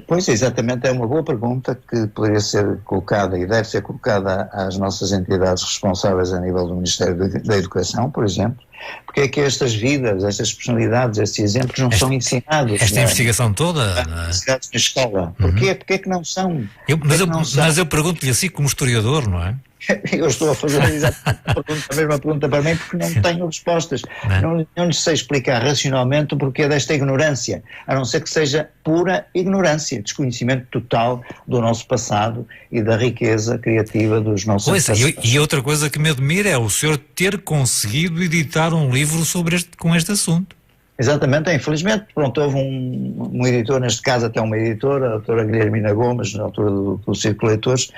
[SPEAKER 2] Pois, exatamente, é uma boa pergunta que poderia ser colocada e deve ser colocada às nossas entidades responsáveis a nível do Ministério da Educação, por exemplo. Porque é que estas vidas, estas personalidades, estes exemplos não são ensinados?
[SPEAKER 1] Esta investigação toda?
[SPEAKER 2] Ensinados na escola. Porquê? Porquê é que não são?
[SPEAKER 1] Mas eu pergunto-lhe assim como historiador, não é?
[SPEAKER 2] Eu estou a fazer a mesma pergunta para mim porque não tenho respostas. Não lhe sei explicar racionalmente o porquê desta ignorância, a não ser que seja pura ignorância, desconhecimento total do nosso passado e da riqueza criativa dos nossos
[SPEAKER 1] antepassados. E outra coisa que me admira é o senhor ter conseguido editar um livro com este assunto.
[SPEAKER 2] Exatamente, infelizmente, pronto, houve um editor, neste caso até uma editora, a doutora Guilhermina Gomes, na altura do Círculo de Leitores,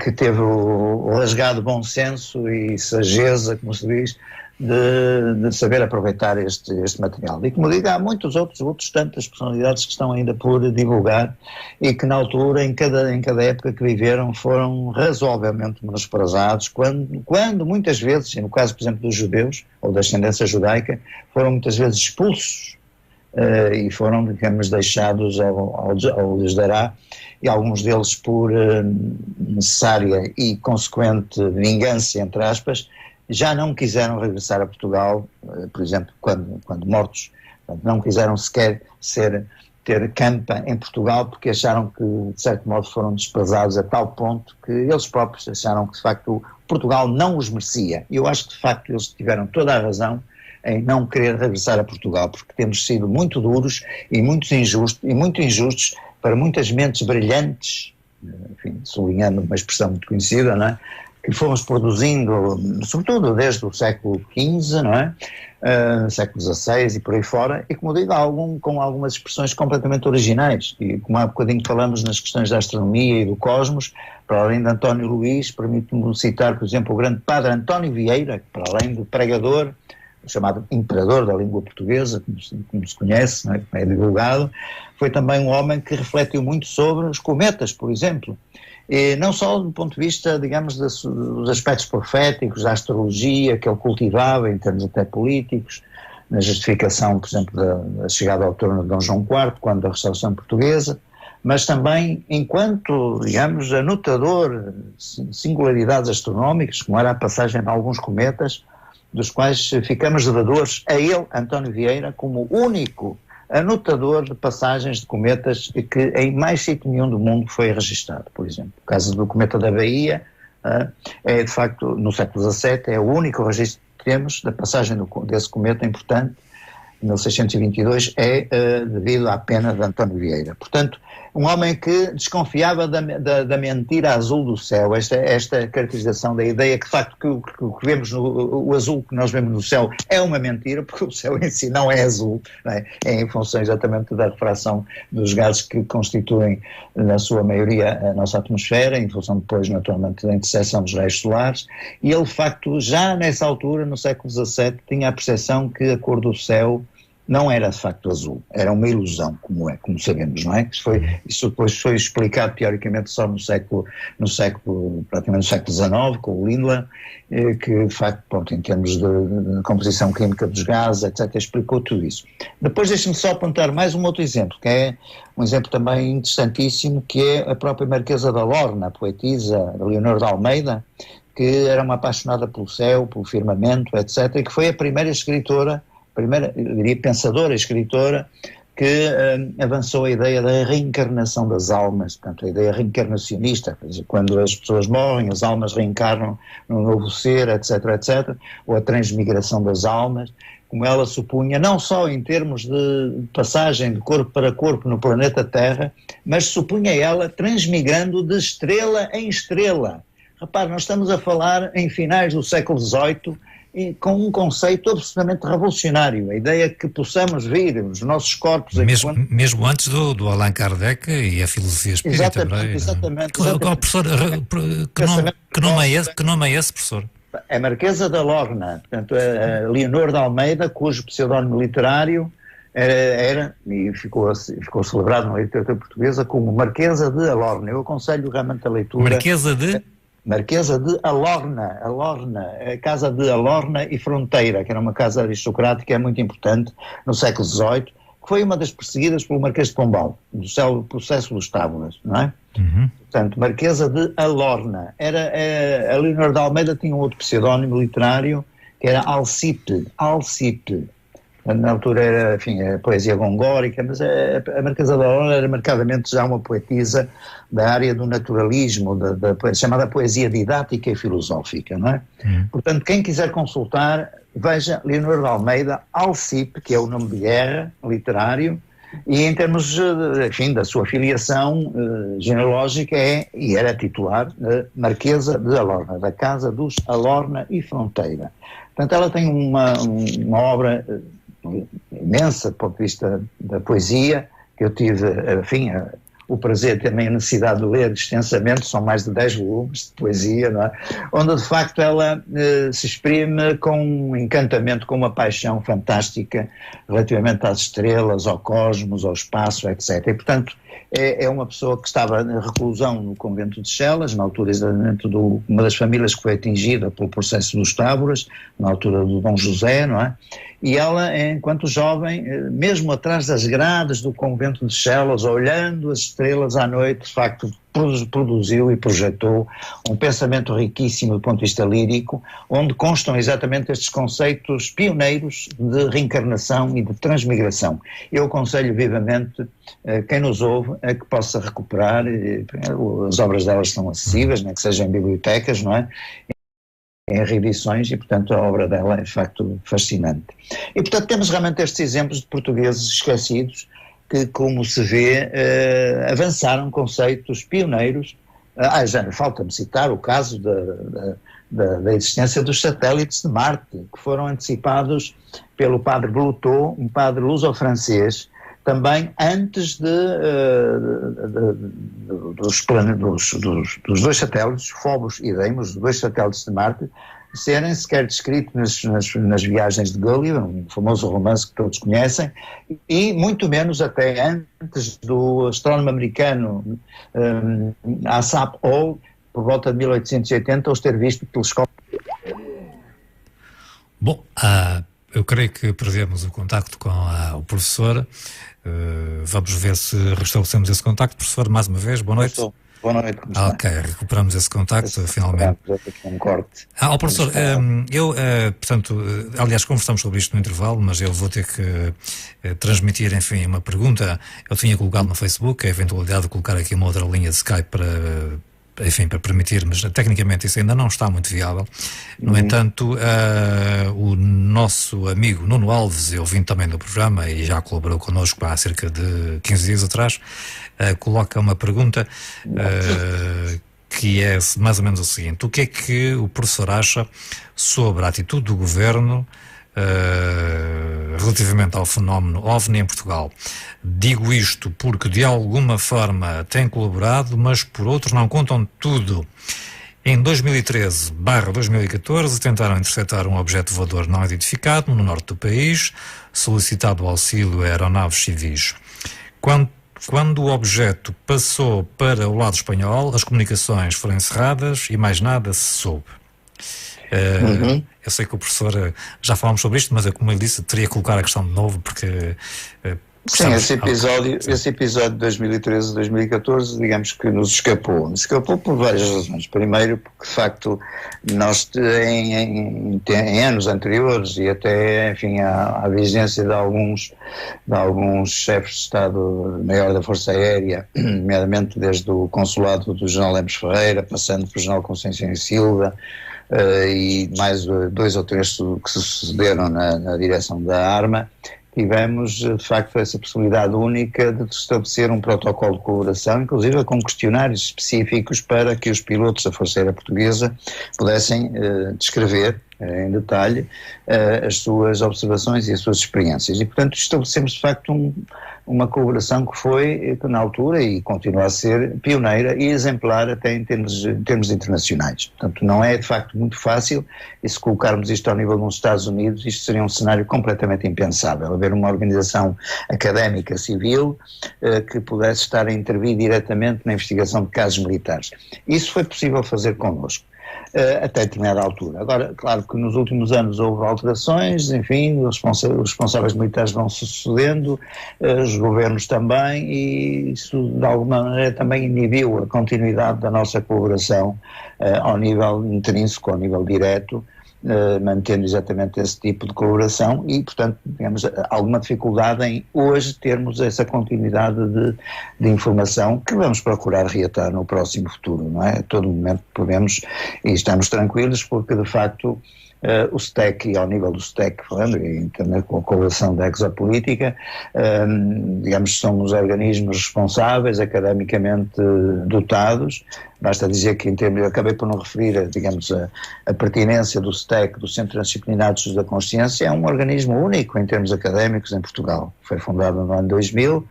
[SPEAKER 2] que teve o rasgado bom senso e sageza, como se diz, de saber aproveitar este material. E como digo, há muitos outros tantas personalidades que estão ainda por divulgar e que na altura, em cada época que viveram, foram razoavelmente menosprezados, quando muitas vezes, no caso, por exemplo, dos judeus, ou da ascendência judaica, foram muitas vezes expulsos e foram, digamos, deixados ao Deus dará, e alguns deles por necessária e consequente vingança, entre aspas, já não quiseram regressar a Portugal, por exemplo, quando mortos, não quiseram sequer ter campa em Portugal, porque acharam que, de certo modo, foram desprezados a tal ponto que eles próprios acharam que, de facto, Portugal não os merecia. E eu acho que, de facto, eles tiveram toda a razão em não querer regressar a Portugal, porque temos sido muito duros e muito injustos para muitas mentes brilhantes, enfim, sublinhando uma expressão muito conhecida, não é? Que fomos produzindo, sobretudo desde o século XV, não é? Século XVI e por aí fora, e como digo, com algumas expressões completamente originais, e como há bocadinho falamos nas questões da astronomia e do cosmos, para além de António Luís, permite-me citar, por exemplo, o grande padre António Vieira, que para além de pregador, chamado imperador da língua portuguesa, como se conhece, não é? Como é divulgado, foi também um homem que refletiu muito sobre os cometas, por exemplo, e não só do ponto de vista, digamos, dos aspectos proféticos, da astrologia que ele cultivava em termos até políticos, na justificação, por exemplo, da chegada ao trono de Dom João IV, quando da restauração portuguesa, mas também enquanto, digamos, anotador de singularidades astronómicas, como era a passagem de alguns cometas, dos quais ficamos devedores a ele, António Vieira, como único anotador de passagens de cometas que em mais sítio nenhum do mundo foi registado, por exemplo. O caso do cometa da Bahia é, de facto, no século XVII, é o único registro que temos da passagem desse cometa importante, em 1622, devido à pena de António Vieira. Portanto, um homem que desconfiava da mentira azul do céu, esta caracterização da ideia que, de facto, que o que vemos, o azul que nós vemos no céu é uma mentira, porque o céu em si não é azul, não é? É em função exatamente da refração dos gases que constituem, na sua maioria, a nossa atmosfera, em função depois, naturalmente, da interseção dos raios solares, e ele, de facto, já nessa altura, no século XVII, tinha a percepção que a cor do céu não era de facto azul, era uma ilusão, como sabemos, não é? Isso depois foi explicado teoricamente só praticamente no século XIX, com o Lindlar, que de facto, pronto, em termos de composição química dos gases, etc., explicou tudo isso. Depois deixe-me só apontar mais um outro exemplo, que é um exemplo também interessantíssimo, que é a própria Marquesa da Lorna, a poetisa Leonor de Almeida, que era uma apaixonada pelo céu, pelo firmamento, etc., e que foi a primeira escritora, eu diria pensadora, escritora, que avançou a ideia da reencarnação das almas, portanto a ideia reencarnacionista, quando as pessoas morrem, as almas reencarnam num novo ser, etc., etc., ou a transmigração das almas, como ela supunha, não só em termos de passagem de corpo para corpo no planeta Terra, mas supunha ela transmigrando de estrela em estrela. Repare, nós estamos a falar em finais do século XVIII, e com um conceito absolutamente revolucionário, a ideia que possamos vir os nossos corpos...
[SPEAKER 1] Mesmo antes do Allan Kardec e a filosofia espírita.
[SPEAKER 2] Exatamente.
[SPEAKER 1] Professor, que nome é esse, professor?
[SPEAKER 2] É Marquesa da Lorna, portanto, a Leonor de Almeida, cujo pseudónimo literário era e ficou celebrado na literatura portuguesa como Marquesa de Alorna. Eu aconselho realmente a leitura... Marquesa de Alorna, a casa de Alorna e Fronteira, que era uma casa aristocrática muito importante no século XVIII, que foi uma das perseguidas pelo Marquês de Pombal, do célebre processo dos Tábuas, não é? Uhum. Portanto, Marquesa de Alorna. A Leonor de Almeida tinha um outro pseudónimo literário, que era Alcipe. Na altura era, enfim, a poesia gongórica, mas a Marquesa da Lorna era marcadamente já uma poetisa da área do naturalismo, chamada poesia didática e filosófica, não é? Portanto, quem quiser consultar, veja Leonor de Almeida, Alcipe, que é o nome de guerra literário, e em termos, enfim, da sua filiação genealógica era titular Marquesa de Alorna, da casa dos Alorna e Fronteira. Portanto, ela tem uma obra imensa do ponto de vista da poesia, que eu tive, enfim, o prazer também a necessidade de ler extensamente, são mais de 10 volumes de poesia, não é? Onde de facto ela se exprime com um encantamento, com uma paixão fantástica relativamente às estrelas, ao cosmos, ao espaço, etc. E portanto é uma pessoa que estava na reclusão no convento de Chelas, na altura exatamente de uma das famílias que foi atingida pelo processo dos Táburas, na altura do Dom José, não é? E ela, enquanto jovem, mesmo atrás das grades do convento de Chelas, olhando as estrelas à noite, de facto produziu e projetou um pensamento riquíssimo do ponto de vista lírico, onde constam exatamente estes conceitos pioneiros de reencarnação e de transmigração. Eu aconselho vivamente quem nos ouve a que possa recuperar, as obras delas estão acessíveis, né, que sejam em bibliotecas, não é? Em reedições, e portanto a obra dela é de facto fascinante. E portanto temos realmente estes exemplos de portugueses esquecidos que, como se vê, avançaram conceitos pioneiros. Já falta-me citar o caso da existência dos satélites de Marte, que foram antecipados pelo padre Blutot, um padre luso-francês, também antes dos dois satélites, Phobos e Deimos, os dois satélites de Marte, serem sequer descritos nas viagens de Gulliver, um famoso romance que todos conhecem, e muito menos até antes do astrónomo americano Asaph Hall, por volta de 1880, os ter visto o telescópio.
[SPEAKER 1] Bom, eu creio que perdemos o contacto com o professor. Vamos ver se restabelecemos esse contacto. Professor, mais uma vez, boa noite.
[SPEAKER 2] Boa noite, como está?
[SPEAKER 1] Ok, recuperamos esse contacto, finalmente.
[SPEAKER 2] Um corte.
[SPEAKER 1] Professor, portanto, aliás, conversamos sobre isto no intervalo, mas eu vou ter que transmitir, enfim, uma pergunta. Eu tinha colocado no Facebook a eventualidade de colocar aqui uma outra linha de Skype para permitir, mas tecnicamente isso ainda não está muito viável. No entanto, o nosso amigo Nuno Alves, ouvinte também do programa e já colaborou connosco há cerca de 15 dias atrás, coloca uma pergunta que é mais ou menos o seguinte: o que é que o professor acha sobre a atitude do governo relativamente ao fenómeno OVNI em Portugal? Digo isto porque de alguma forma tem colaborado, mas por outros não contam tudo. Em 2013/2014 tentaram interceptar um objeto voador não identificado no norte do país, solicitado o auxílio a aeronaves civis. Quando o objeto passou para o lado espanhol, as comunicações foram encerradas e mais nada se soube. Eu sei que o professor, já falámos sobre isto, mas como ele disse, teria que colocar a questão de novo, porque...
[SPEAKER 2] Sim, esse episódio de 2013-2014, digamos que nos escapou. Nos escapou por várias razões. Primeiro, porque de facto nós em anos anteriores e até, enfim, à vigência de alguns chefes de Estado-Maior da Força Aérea, nomeadamente desde o consulado do General Lemos Ferreira, passando pelo General Conceição e Silva, e mais 2 ou 3 que se sucederam na direção da arma, tivemos, de facto, essa possibilidade única de estabelecer um protocolo de colaboração, inclusive com questionários específicos para que os pilotos da Força Aérea Portuguesa pudessem descrever em detalhe as suas observações e as suas experiências. E, portanto, estabelecemos, de facto, uma colaboração que foi, na altura, e continua a ser, pioneira e exemplar até em termos internacionais. Portanto, não é, de facto, muito fácil, e se colocarmos isto ao nível dos Estados Unidos, isto seria um cenário completamente impensável. Haver uma organização académica civil que pudesse estar a intervir diretamente na investigação de casos militares. Isso foi possível fazer connosco. Até determinada altura. Agora, claro que nos últimos anos houve alterações, enfim, os responsáveis militares vão sucedendo, os governos também, e isso de alguma maneira também inibiu a continuidade da nossa colaboração ao nível intrínseco, ao nível direto, mantendo exatamente esse tipo de colaboração e, portanto, digamos, alguma dificuldade em hoje termos essa continuidade de informação que vamos procurar reatar no próximo futuro, não é? A todo momento podemos e estamos tranquilos porque, de facto, o STEC, e ao nível do STEC, falando, e também com a colaboração da Exopolítica, digamos, são os organismos responsáveis, academicamente dotados. Basta dizer que, em termos, eu acabei por não referir, digamos, a pertinência do STEC, do Centro Transdisciplinar de Estudos da Consciência, é um organismo único em termos académicos em Portugal. Foi fundado no ano 2000,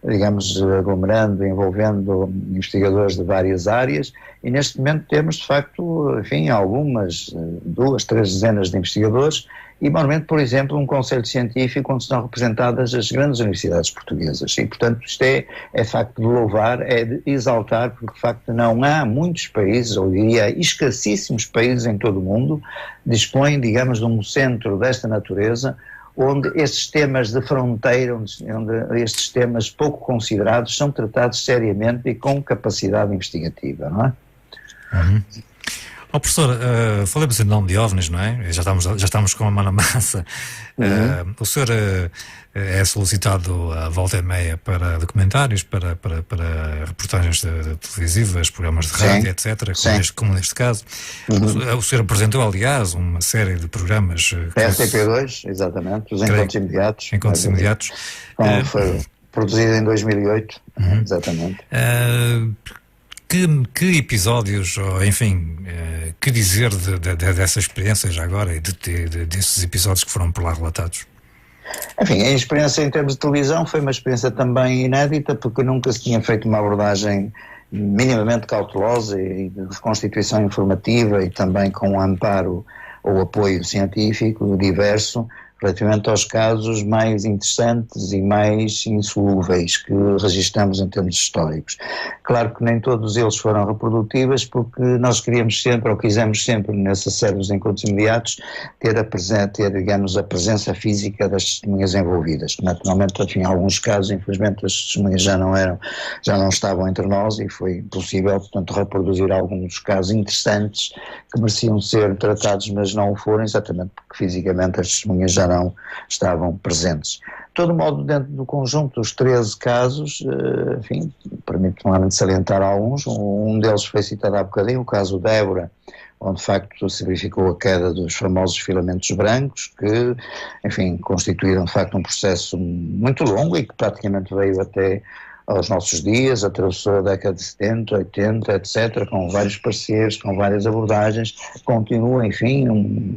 [SPEAKER 2] digamos, aglomerando, envolvendo investigadores de várias áreas, e neste momento temos, de facto, enfim, algumas, 2, 3 dezenas de investigadores, e, normalmente, por exemplo, um conselho científico onde estão representadas as grandes universidades portuguesas. E, portanto, isto é facto de louvar, é de exaltar, porque, de facto, não há muitos países, ou diria escassíssimos países em todo o mundo, dispõem, digamos, de um centro desta natureza, onde estes temas de fronteira, onde estes temas pouco considerados são tratados seriamente e com capacidade investigativa, não é?
[SPEAKER 1] Professor, falemos em nome de OVNIs, não é? Já estamos com a mão na massa. O senhor é solicitado à volta e meia para documentários, para reportagens televisivas, programas de rádio, etc., como neste caso. O senhor apresentou, aliás, uma série de programas...
[SPEAKER 2] RTP2, exatamente, os Encontros Imediatos.
[SPEAKER 1] Encontros Imediatos.
[SPEAKER 2] Foi produzido em 2008, exatamente.
[SPEAKER 1] Que episódios, ou enfim, que dizer dessa experiência já agora e desses episódios que foram por lá relatados?
[SPEAKER 2] Enfim, a experiência em termos de televisão foi uma experiência também inédita, porque nunca se tinha feito uma abordagem minimamente cautelosa e de reconstituição informativa e também com um amparo ou apoio científico diverso relativamente aos casos mais interessantes e mais insolúveis que registramos em termos históricos. Claro que nem todos eles foram reprodutíveis, porque nós queríamos sempre, ou quisemos sempre, nessa série dos Encontros Imediatos, ter, digamos, a presença física das testemunhas envolvidas. Naturalmente, enfim, em alguns casos, infelizmente, as testemunhas já não estavam entre nós e foi impossível, portanto, reproduzir alguns casos interessantes que mereciam ser tratados, mas não o foram, exatamente porque fisicamente as testemunhas já não estavam presentes. De todo modo, dentro do conjunto dos 13 casos, enfim, permito-me salientar alguns. Um deles foi citado há bocadinho, o caso Débora, onde de facto se verificou a queda dos famosos filamentos brancos, que, enfim, constituíram de facto um processo muito longo e que praticamente veio até aos nossos dias, atravessou a década de 70, 80, etc., com vários parceiros, com várias abordagens, continua, enfim,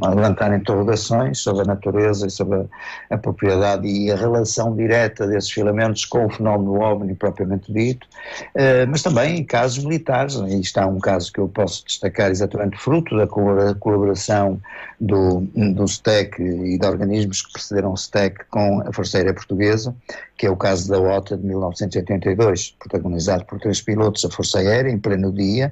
[SPEAKER 2] a levantar interrogações sobre a natureza e sobre a propriedade e a relação direta desses filamentos com o fenómeno OVNI propriamente dito, mas também em casos militares. Aí está um caso que eu posso destacar exatamente fruto da colaboração do STEC e de organismos que precederam o STEC com a Força Aérea Portuguesa, que é o caso da OTA de 1982, protagonizado por 3 pilotos da Força Aérea, em pleno dia,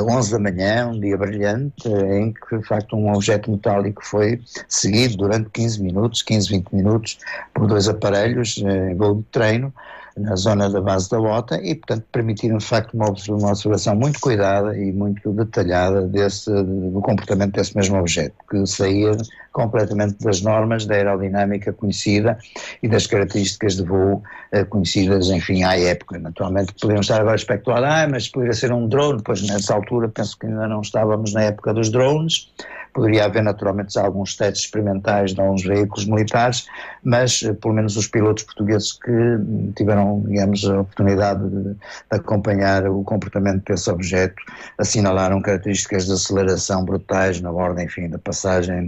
[SPEAKER 2] 11 da manhã, um dia brilhante, em que, de facto, um objeto metálico foi seguido durante 15, 20 minutos, por 2 aparelhos em voo de treino, na zona da base da OTA, e, portanto, permitiram, de facto, uma observação muito cuidada e muito detalhada do comportamento desse mesmo objeto, que saía completamente das normas da aerodinâmica conhecida e das características de voo conhecidas, enfim, à época. Naturalmente podemos estar agora a especular, mas poderia ser um drone, pois nessa altura penso que ainda não estávamos na época dos drones. Poderia haver naturalmente já alguns testes experimentais de alguns veículos militares, mas pelo menos os pilotos portugueses que tiveram, digamos, a oportunidade de acompanhar o comportamento desse objeto assinalaram características de aceleração brutais na ordem, enfim, da passagem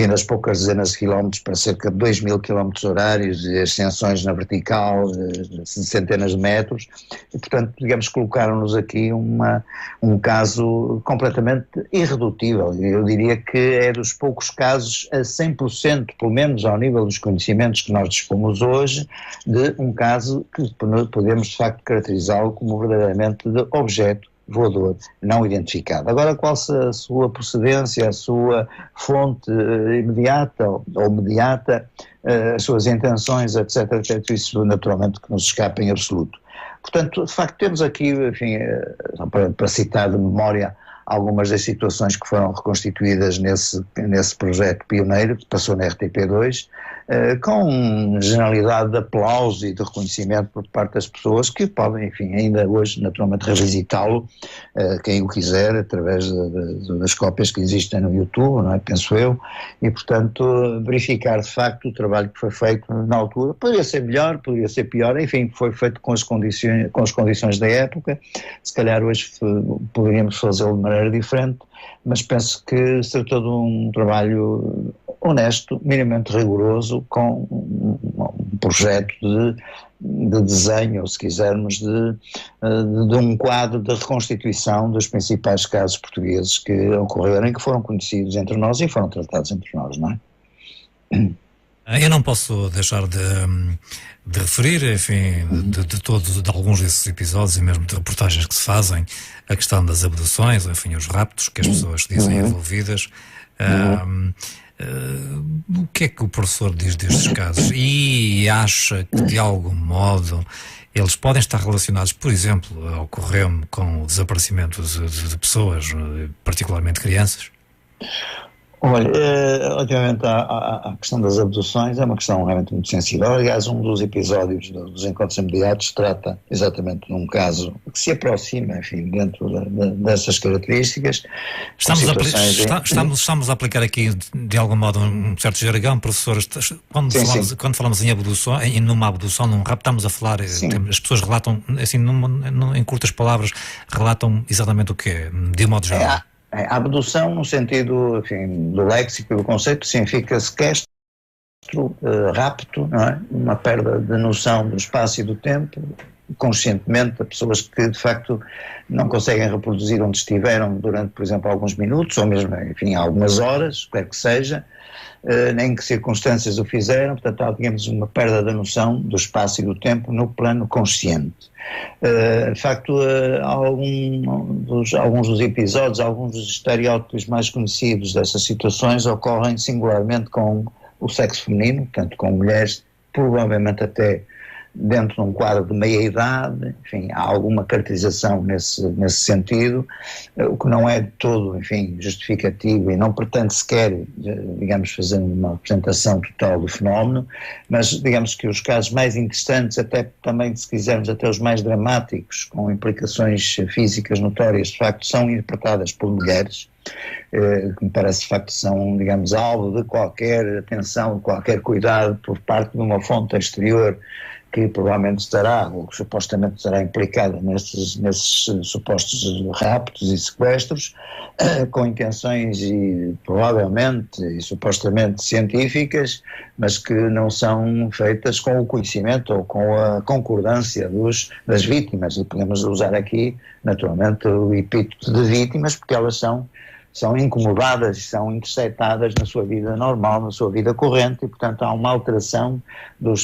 [SPEAKER 2] das poucas dezenas de quilómetros para cerca de 2.000 quilómetros horários e ascensões na vertical de centenas de metros e, portanto, digamos, colocaram-nos aqui um caso completamente irredutível. Eu diria que é dos poucos casos a 100%, pelo menos ao nível dos conhecimentos que nós dispomos hoje, de um caso que podemos de facto caracterizá-lo como verdadeiramente de objeto voador não identificado. Agora, qual a sua procedência, a sua fonte imediata ou mediata, as suas intenções, etc., isso naturalmente que nos escapa em absoluto. Portanto, de facto, temos aqui, enfim, para citar de memória, algumas das situações que foram reconstituídas nesse projeto pioneiro, que passou na RTP2, com generalidade de aplauso e de reconhecimento por parte das pessoas que podem, enfim, ainda hoje naturalmente revisitá-lo, quem o quiser, através das cópias que existem no YouTube, não é? Penso eu, e portanto verificar de facto o trabalho que foi feito na altura. Poderia ser melhor, poderia ser pior, enfim, foi feito com as condições da época. Se calhar hoje poderíamos fazê-lo de maneira diferente, mas penso que se tratou de um trabalho honesto, minimamente rigoroso, com um projeto de desenho, ou se quisermos, de um quadro de reconstituição dos principais casos portugueses que ocorreram e que foram conhecidos entre nós e foram tratados entre nós, não é?
[SPEAKER 1] Eu não posso deixar de referir, enfim, de alguns desses episódios e mesmo de reportagens que se fazem, a questão das abduções, enfim, os raptos que as pessoas dizem envolvidas. O que é que o professor diz destes casos? E acha que, de algum modo, eles podem estar relacionados, por exemplo, ocorreu-me com o desaparecimento de pessoas, particularmente crianças?
[SPEAKER 2] Olha, relativamente à questão das abduções, é uma questão realmente muito sensível. Aliás, um dos episódios dos encontros imediatos trata exatamente de um caso que se aproxima, enfim, dentro dessas características.
[SPEAKER 1] Estamos a aplicar aqui, de algum modo, um certo jargão, professor. Quando falamos em numa abdução, num rapto, estamos a falar, as pessoas relatam, assim, em curtas palavras, relatam exatamente o que é, de um modo geral.
[SPEAKER 2] A abdução, no sentido, enfim, do léxico e do conceito, significa sequestro, rapto, não é? Uma perda de noção do espaço e do tempo, conscientemente, de pessoas que, de facto, não conseguem reproduzir onde estiveram durante, por exemplo, alguns minutos, ou mesmo, enfim, algumas horas, quer que seja, nem em que circunstâncias o fizeram. Portanto, há, digamos, uma perda da noção do espaço e do tempo no plano consciente. De facto, alguns dos episódios, alguns dos estereótipos mais conhecidos dessas situações ocorrem singularmente com o sexo feminino, portanto com mulheres, provavelmente até dentro de um quadro de meia-idade. Enfim, há alguma caracterização nesse sentido, o que não é de todo, enfim, justificativo e não pretende sequer, digamos, fazer uma apresentação total do fenómeno, mas digamos que os casos mais interessantes, até também, se quisermos, até os mais dramáticos, com implicações físicas notórias, de facto, são interpretadas por mulheres, que me parece, de facto, são, digamos, alvo de qualquer atenção, de qualquer cuidado por parte de uma fonte exterior que provavelmente estará, ou que supostamente estará implicada nesses supostos raptos e sequestros, com intenções provavelmente e supostamente científicas, mas que não são feitas com o conhecimento ou com a concordância das vítimas. E podemos usar aqui, naturalmente, o epíteto de vítimas, porque elas são incomodadas, são interceptadas na sua vida normal, na sua vida corrente, e, portanto, há uma alteração do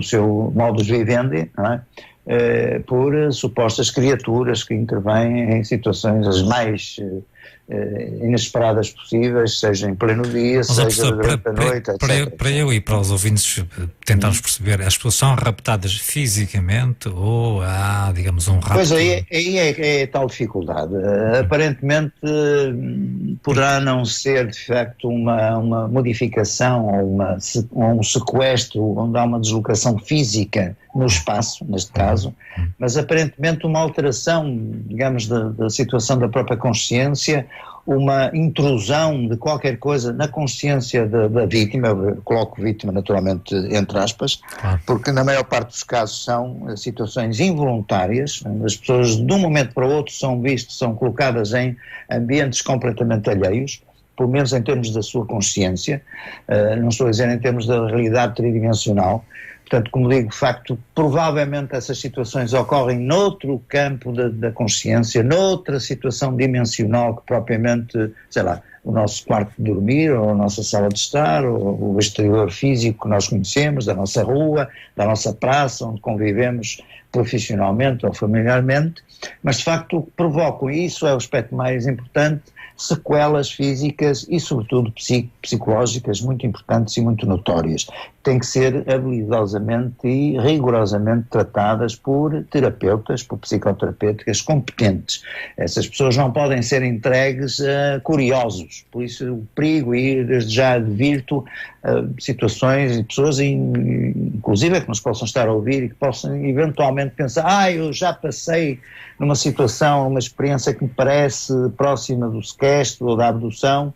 [SPEAKER 2] seu modus vivendi, não é? Por supostas criaturas que intervêm em situações as mais inesperadas possíveis, seja em pleno dia, seja durante a noite, etc.
[SPEAKER 1] Para eu e para os ouvintes tentarmos perceber, as pessoas são raptadas fisicamente ou há, digamos, um rapto?
[SPEAKER 2] Pois aí é tal dificuldade. Aparentemente poderá não ser, de facto, uma modificação ou um sequestro onde há uma deslocação física no espaço, neste caso, mas aparentemente uma alteração, digamos, da situação da própria consciência, uma intrusão de qualquer coisa na consciência da vítima. Eu coloco vítima naturalmente entre aspas, porque na maior parte dos casos são situações involuntárias. As pessoas de um momento para o outro são colocadas em ambientes completamente alheios, pelo menos em termos da sua consciência, não estou a dizer em termos da realidade tridimensional. Portanto, como digo, de facto, provavelmente essas situações ocorrem noutro campo da consciência, noutra situação dimensional que propriamente, sei lá, o nosso quarto de dormir, ou a nossa sala de estar, ou o exterior físico que nós conhecemos, da nossa rua, da nossa praça, onde convivemos profissionalmente ou familiarmente, mas de facto o que provocam, e isso é o aspecto mais importante, sequelas físicas e sobretudo psicológicas muito importantes e muito notórias. Têm que ser habilidosamente e rigorosamente tratadas por terapeutas, por psicoterapeutas competentes. Essas pessoas não podem ser entregues a curiosos, por isso o perigo, e desde já advirto situações e pessoas, inclusive que nos possam estar a ouvir e que possam eventualmente pensar: eu já passei numa situação, uma experiência que me parece próxima do sequestro ou da abdução.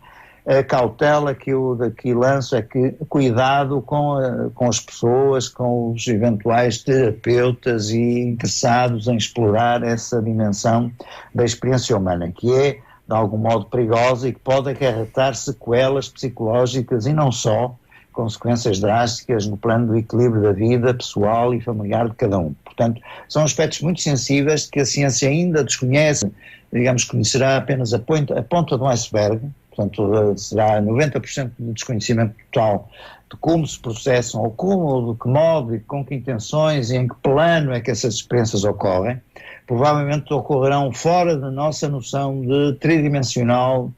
[SPEAKER 2] A cautela que eu daqui lanço é que cuidado com as pessoas, com os eventuais terapeutas e interessados em explorar essa dimensão da experiência humana, que é de algum modo perigosa e que pode acarretar sequelas psicológicas e não só, consequências drásticas no plano do equilíbrio da vida pessoal e familiar de cada um. Portanto, são aspectos muito sensíveis que a ciência ainda desconhece, digamos, conhecerá apenas a ponta do iceberg. Portanto, será 90% do desconhecimento total de como se processam, ou como, de que modo e com que intenções e em que plano é que essas experiências ocorrem. Provavelmente ocorrerão fora da nossa noção de tridimensional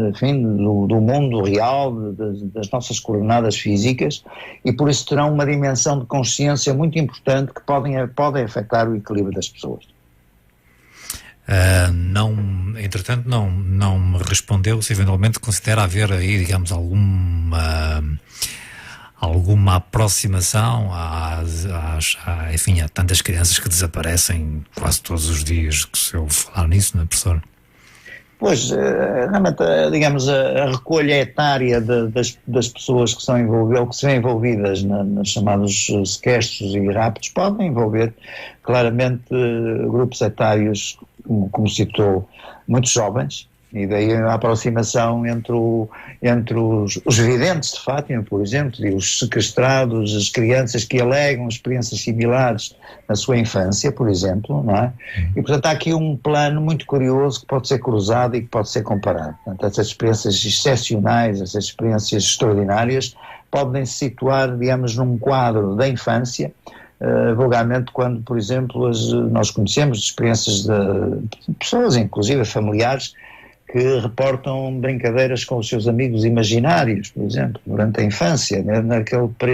[SPEAKER 2] enfim, do mundo real, das nossas coordenadas físicas, e por isso terão uma dimensão de consciência muito importante que podem afetar o equilíbrio das pessoas.
[SPEAKER 1] Entretanto, não me respondeu se eventualmente considera haver aí, digamos, alguma aproximação enfim, há tantas crianças que desaparecem quase todos os dias, que se eu falar nisso, não é, professor?
[SPEAKER 2] Pois, realmente, digamos, a recolha etária das pessoas que são envolvidas, ou que se vêem envolvidas nos chamados sequestros e raptos, podem envolver claramente grupos etários, como citou, muito jovens, e daí a aproximação entre os videntes de Fátima, por exemplo, e os sequestrados, as crianças que alegam experiências similares na sua infância, por exemplo, não é? E, portanto, há aqui um plano muito curioso que pode ser cruzado e que pode ser comparado. Portanto, essas experiências excepcionais, essas experiências extraordinárias, podem se situar, digamos, num quadro da infância, vulgarmente quando, por exemplo, nós conhecemos experiências de pessoas, inclusive familiares, que reportam brincadeiras com os seus amigos imaginários, por exemplo, durante a infância, né?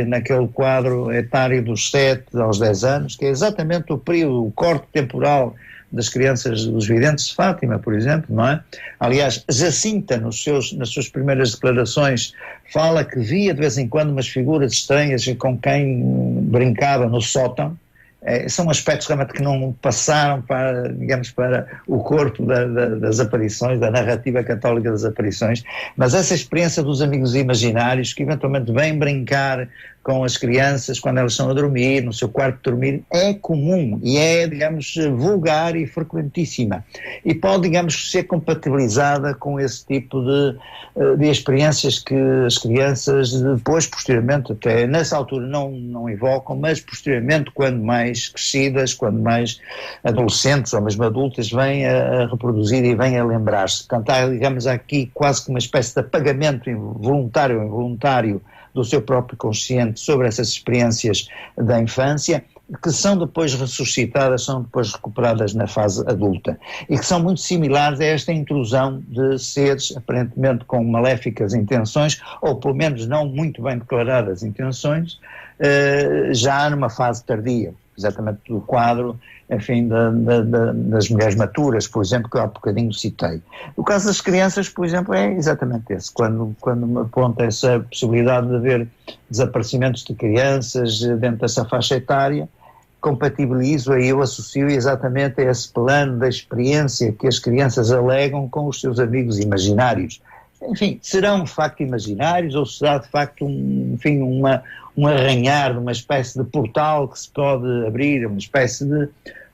[SPEAKER 2] naquele quadro etário dos 7 aos 10 anos, que é exatamente o período, o corte temporal das crianças dos videntes de Fátima, por exemplo, não é? Aliás, Jacinta, nas suas primeiras declarações, fala que via de vez em quando umas figuras estranhas com quem brincava no sótão. São aspectos realmente que não passaram para, digamos, para o corpo das aparições, da narrativa católica das aparições, mas essa experiência dos amigos imaginários que eventualmente vêm brincar com as crianças quando elas estão a dormir, no seu quarto de dormir, é comum e é, digamos, vulgar e frequentíssima. E pode, digamos, ser compatibilizada com esse tipo de experiências que as crianças depois, posteriormente, até nessa altura não evocam, mas posteriormente, quando mais crescidas, quando mais adolescentes ou mesmo adultas, vêm a reproduzir e vêm a lembrar-se. Portanto, há, digamos, aqui quase que uma espécie de apagamento voluntário ou involuntário do seu próprio consciente sobre essas experiências da infância, que são depois ressuscitadas, são depois recuperadas na fase adulta, e que são muito similares a esta intrusão de seres aparentemente com maléficas intenções, ou pelo menos não muito bem declaradas intenções, já numa fase tardia, exatamente do quadro, enfim, das mulheres maturas, por exemplo, que eu há bocadinho citei. O caso das crianças, por exemplo, é exatamente esse. Quando me aponta essa possibilidade de haver desaparecimentos de crianças dentro dessa faixa etária, compatibilizo aí, eu associo exatamente a esse plano da experiência que as crianças alegam com os seus amigos imaginários. Enfim, serão de facto imaginários ou será de facto um arranhar de uma espécie de portal que se pode abrir, uma espécie de,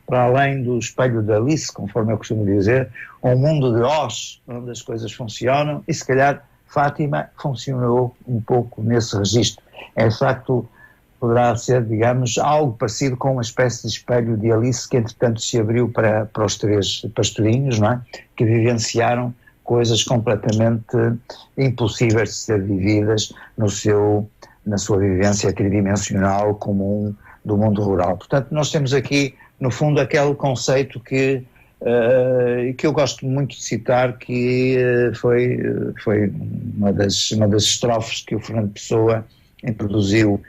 [SPEAKER 2] para além do espelho de Alice, conforme eu costumo dizer, um mundo de Oz, onde as coisas funcionam, e se calhar Fátima funcionou um pouco nesse registro. É de facto, poderá ser, digamos, algo parecido com uma espécie de espelho de Alice que entretanto se abriu para os 3 pastorinhos, não é? Que vivenciaram coisas completamente impossíveis de ser vividas na sua vivência tridimensional comum do mundo rural. Portanto, nós temos aqui, no fundo, aquele conceito que eu gosto muito de citar, que foi uma das estrofes que o Fernando Pessoa introduziu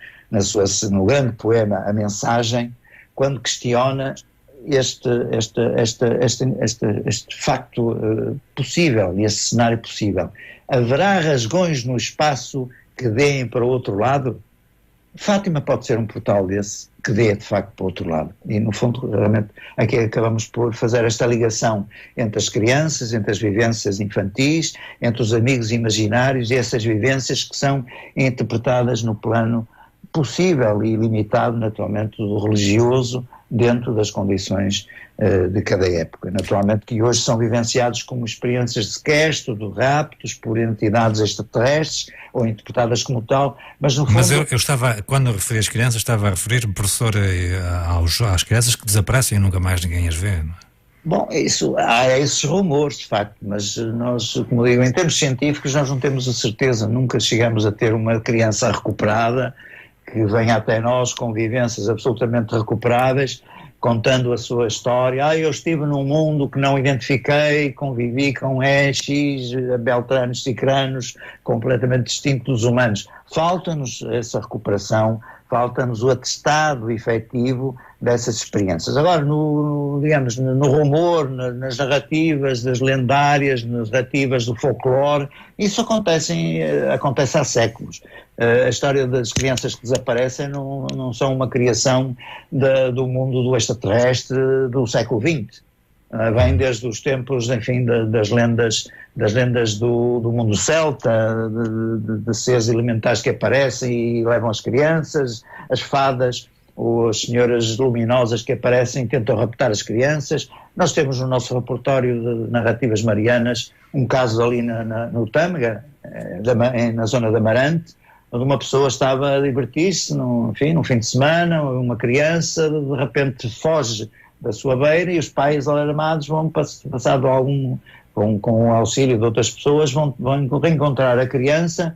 [SPEAKER 2] no grande poema A Mensagem, quando questiona este facto possível e este cenário possível. Haverá rasgões no espaço que deem para o outro lado? Fátima pode ser um portal desse que dê de facto para o outro lado. E no fundo, realmente, aqui acabamos por fazer esta ligação entre as crianças, entre as vivências infantis, entre os amigos imaginários e essas vivências que são interpretadas no plano possível e limitado, naturalmente, do religioso, dentro das condições de cada época. Naturalmente que hoje são vivenciados como experiências de sequestro, de raptos por entidades extraterrestres, ou interpretadas como tal, mas no fundo...
[SPEAKER 1] Mas eu estava, quando eu referi às crianças, estava a referir-me, professor, às crianças que desaparecem e nunca mais ninguém as vê, não é?
[SPEAKER 2] Bom, há esses rumores, de facto, mas nós, como digo, em termos científicos, nós não temos a certeza, nunca chegamos a ter uma criança recuperada que venha até nós com vivências absolutamente recuperáveis, contando a sua história. Eu estive num mundo que não identifiquei, convivi com X, beltranos, cicranos, completamente distintos dos humanos. Falta-nos essa recuperação, falta-nos o atestado efetivo dessas experiências. Agora, no rumor, nas narrativas das lendárias, nas narrativas do folclore, isso acontece há séculos. A história das crianças que desaparecem não são uma criação do mundo do extraterrestre do século XX. Vem desde os tempos, enfim, das lendas do mundo celta, de seres elementares que aparecem e levam as crianças, as fadas, ou as senhoras luminosas que aparecem e tentam raptar as crianças. Nós temos no nosso repertório de narrativas marianas um caso ali no Tâmega, na zona de Amarante, onde uma pessoa estava a divertir-se, num fim de semana, uma criança de repente foge da sua beira e os pais alarmados vão, passado com o auxílio de outras pessoas, vão reencontrar a criança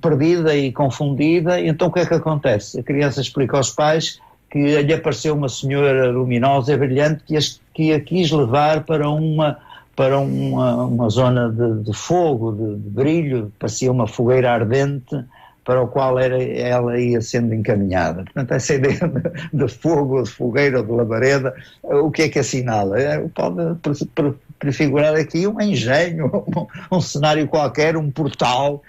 [SPEAKER 2] perdida e confundida. E então o que é que acontece? A criança explica aos pais que lhe apareceu uma senhora luminosa e brilhante que a quis levar para uma zona de fogo, de brilho, parecia uma fogueira ardente, para o qual ela ia sendo encaminhada. Portanto, essa ideia de fogo, de fogueira, de labareda, o que é que assinala? Pode prefigurar aqui um engenho, um cenário qualquer, um portal,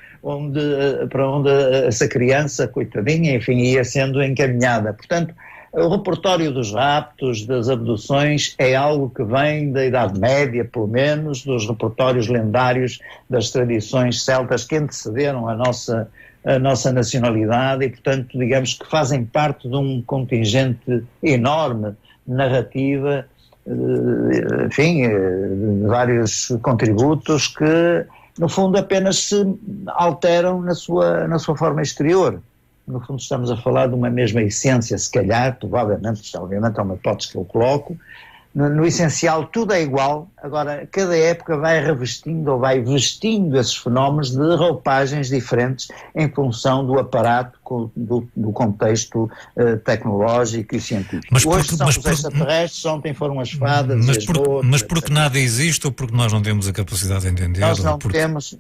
[SPEAKER 2] para onde essa criança, coitadinha, enfim, ia sendo encaminhada. Portanto, o repertório dos raptos, das abduções, é algo que vem da Idade Média, pelo menos, dos repertórios lendários das tradições celtas que antecederam a nossa nacionalidade e, portanto, digamos que fazem parte de um contingente enorme de narrativa, enfim, de vários contributos que, no fundo, apenas se alteram na sua forma exterior. No fundo, estamos a falar de uma mesma essência, se calhar, provavelmente, isto obviamente é uma hipótese que eu coloco. No essencial tudo é igual, agora cada época vai revestindo ou vai vestindo esses fenómenos de roupagens diferentes em função do aparato, do contexto tecnológico e científico. Hoje são os extraterrestres, ontem foram as fadas e as botas.
[SPEAKER 1] Mas porque nada existe ou porque nós não temos a capacidade de entender?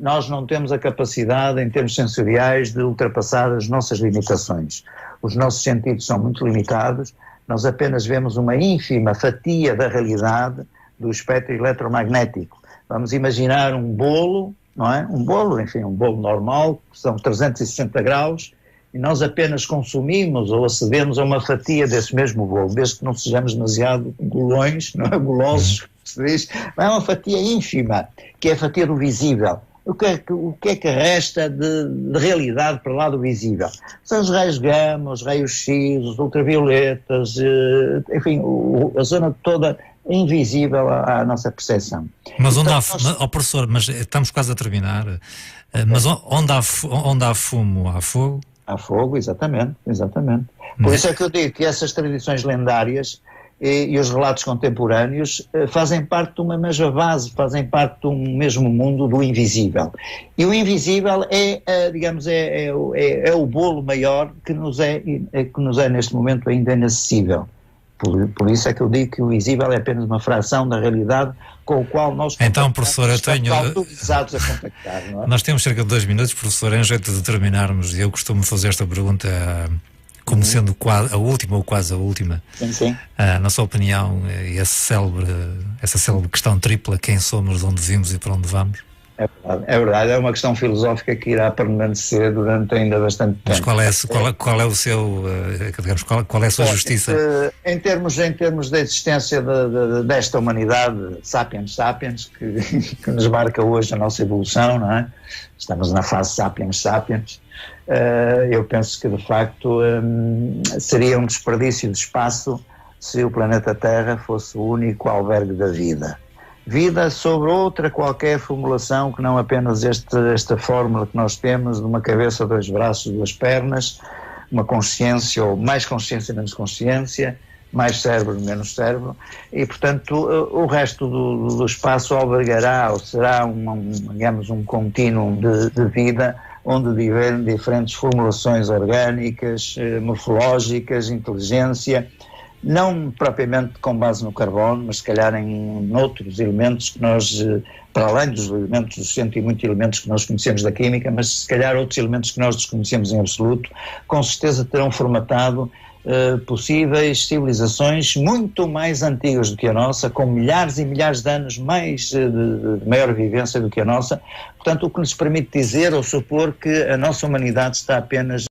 [SPEAKER 2] Nós não temos a capacidade em termos sensoriais de ultrapassar as nossas limitações. Os nossos sentidos são muito limitados. Nós apenas vemos uma ínfima fatia da realidade do espectro eletromagnético. Vamos imaginar um bolo, não é? Um bolo normal, que são 360 graus, e nós apenas consumimos ou acedemos a uma fatia desse mesmo bolo, desde que não sejamos demasiado golões, não é? Golosos, se diz. É uma fatia ínfima, que é a fatia do visível. O que é que resta de realidade para lá do visível? São os raios gama, os raios X, os ultravioletas, enfim, a zona toda invisível à nossa percepção.
[SPEAKER 1] Mas onde professor, mas estamos quase a terminar, mas onde há fumo, há fogo?
[SPEAKER 2] Há fogo, exatamente. Por isso é que eu digo que essas tradições lendárias e os relatos contemporâneos fazem parte de uma mesma base, fazem parte de um mesmo mundo do invisível. E o invisível é o bolo maior que nos é neste momento ainda inacessível. Por isso é que eu digo que o visível é apenas uma fração da realidade com o qual nós
[SPEAKER 1] então, professor,
[SPEAKER 2] autorizados a contactar. Não é?
[SPEAKER 1] Nós temos cerca de 2 minutos, professor, em jeito de terminarmos, e eu costumo fazer esta pergunta como sendo a última ou quase a última.
[SPEAKER 2] Sim.
[SPEAKER 1] Na sua opinião, essa célebre questão tripla, quem somos, de onde vimos e para onde vamos?
[SPEAKER 2] É verdade, é uma questão filosófica que irá permanecer durante ainda bastante tempo.
[SPEAKER 1] Mas qual é o seu, digamos, qual é a sua justiça?
[SPEAKER 2] Em termos da existência desta humanidade, sapiens, que nos marca hoje a nossa evolução, não é? Estamos na fase sapiens, eu penso que de facto seria um desperdício de espaço se o planeta Terra fosse o único albergue da vida. Vida sobre outra qualquer formulação que não apenas esta fórmula que nós temos de uma cabeça, 2 braços, 2 pernas, uma consciência ou mais consciência, menos consciência, mais cérebro, menos cérebro, e portanto o resto do espaço albergará ou será um contínuo de vida onde diferentes formulações orgânicas, morfológicas, inteligência, não propriamente com base no carbono, mas se calhar em outros elementos que nós, para além dos elementos, dos 100 e muitos elementos que nós conhecemos da química, mas se calhar outros elementos que nós desconhecemos em absoluto, com certeza terão formatado possíveis civilizações muito mais antigas do que a nossa, com milhares e milhares de anos mais de maior vivência do que a nossa. Portanto, o que nos permite dizer ou supor que a nossa humanidade está apenas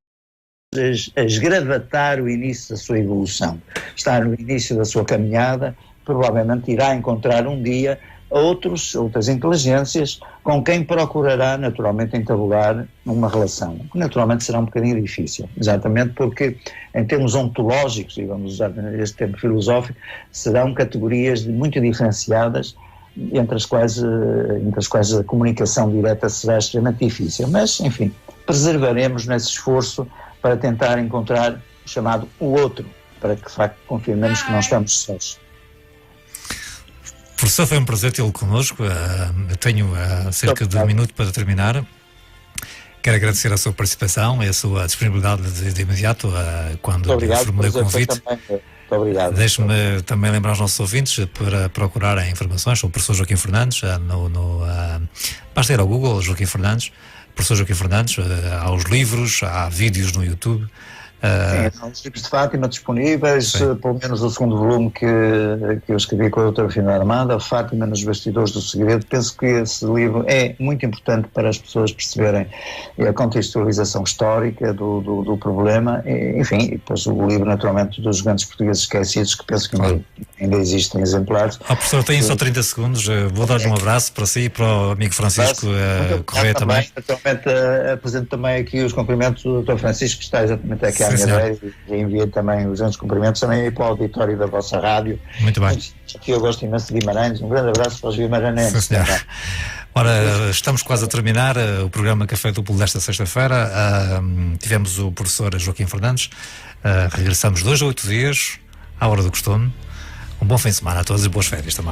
[SPEAKER 2] a esgravatar o início da sua evolução, está no início da sua caminhada, provavelmente irá encontrar um dia outras inteligências com quem procurará naturalmente entabular uma relação, que naturalmente será um bocadinho difícil, exatamente porque em termos ontológicos, e vamos usar este termo filosófico, serão categorias muito diferenciadas, entre as quais a comunicação direta será extremamente difícil, mas enfim, preservaremos nesse esforço para tentar encontrar o chamado o outro, para que de facto confirmemos que não estamos sós.
[SPEAKER 1] Professor, foi um prazer tê-lo connosco. Eu tenho cerca de um minuto para terminar. Quero agradecer a sua participação e a sua disponibilidade de imediato quando formulei o convite.
[SPEAKER 2] Muito obrigado.
[SPEAKER 1] Deixe-me também lembrar aos nossos ouvintes para procurarem informações sobre o professor Joaquim Fernandes. Basta ir ao Google, Joaquim Fernandes, professor Joaquim Fernandes, há os livros, há vídeos no YouTube.
[SPEAKER 2] Sim, os livros de Fátima disponíveis, pelo menos o segundo volume que eu escrevi com a doutora Fernanda Armada, Fátima nos Bastidores do Segredo. Penso que esse livro é muito importante para as pessoas perceberem a contextualização histórica do problema, enfim, e depois o livro naturalmente dos grandes portugueses esquecidos, que penso que ainda existem exemplares.
[SPEAKER 1] Professor, tem só 30 segundos, vou dar-lhe um abraço para si e para o amigo Francisco Correia também.
[SPEAKER 2] Naturalmente apresento também aqui os cumprimentos do doutor Francisco, que está exatamente aqui à minha beira, e enviei também os grandes cumprimentos também para o auditório da vossa rádio.
[SPEAKER 1] Muito bem.
[SPEAKER 2] Aqui eu gosto imenso de Guimarães, um grande abraço para os guimaranenses.
[SPEAKER 1] Ora, estamos quase a terminar o programa Café Duplo desta sexta-feira. Tivemos o professor Joaquim Fernandes, regressamos 2 a 8 dias, à hora do costume. Um bom fim de semana a todos e boas férias também.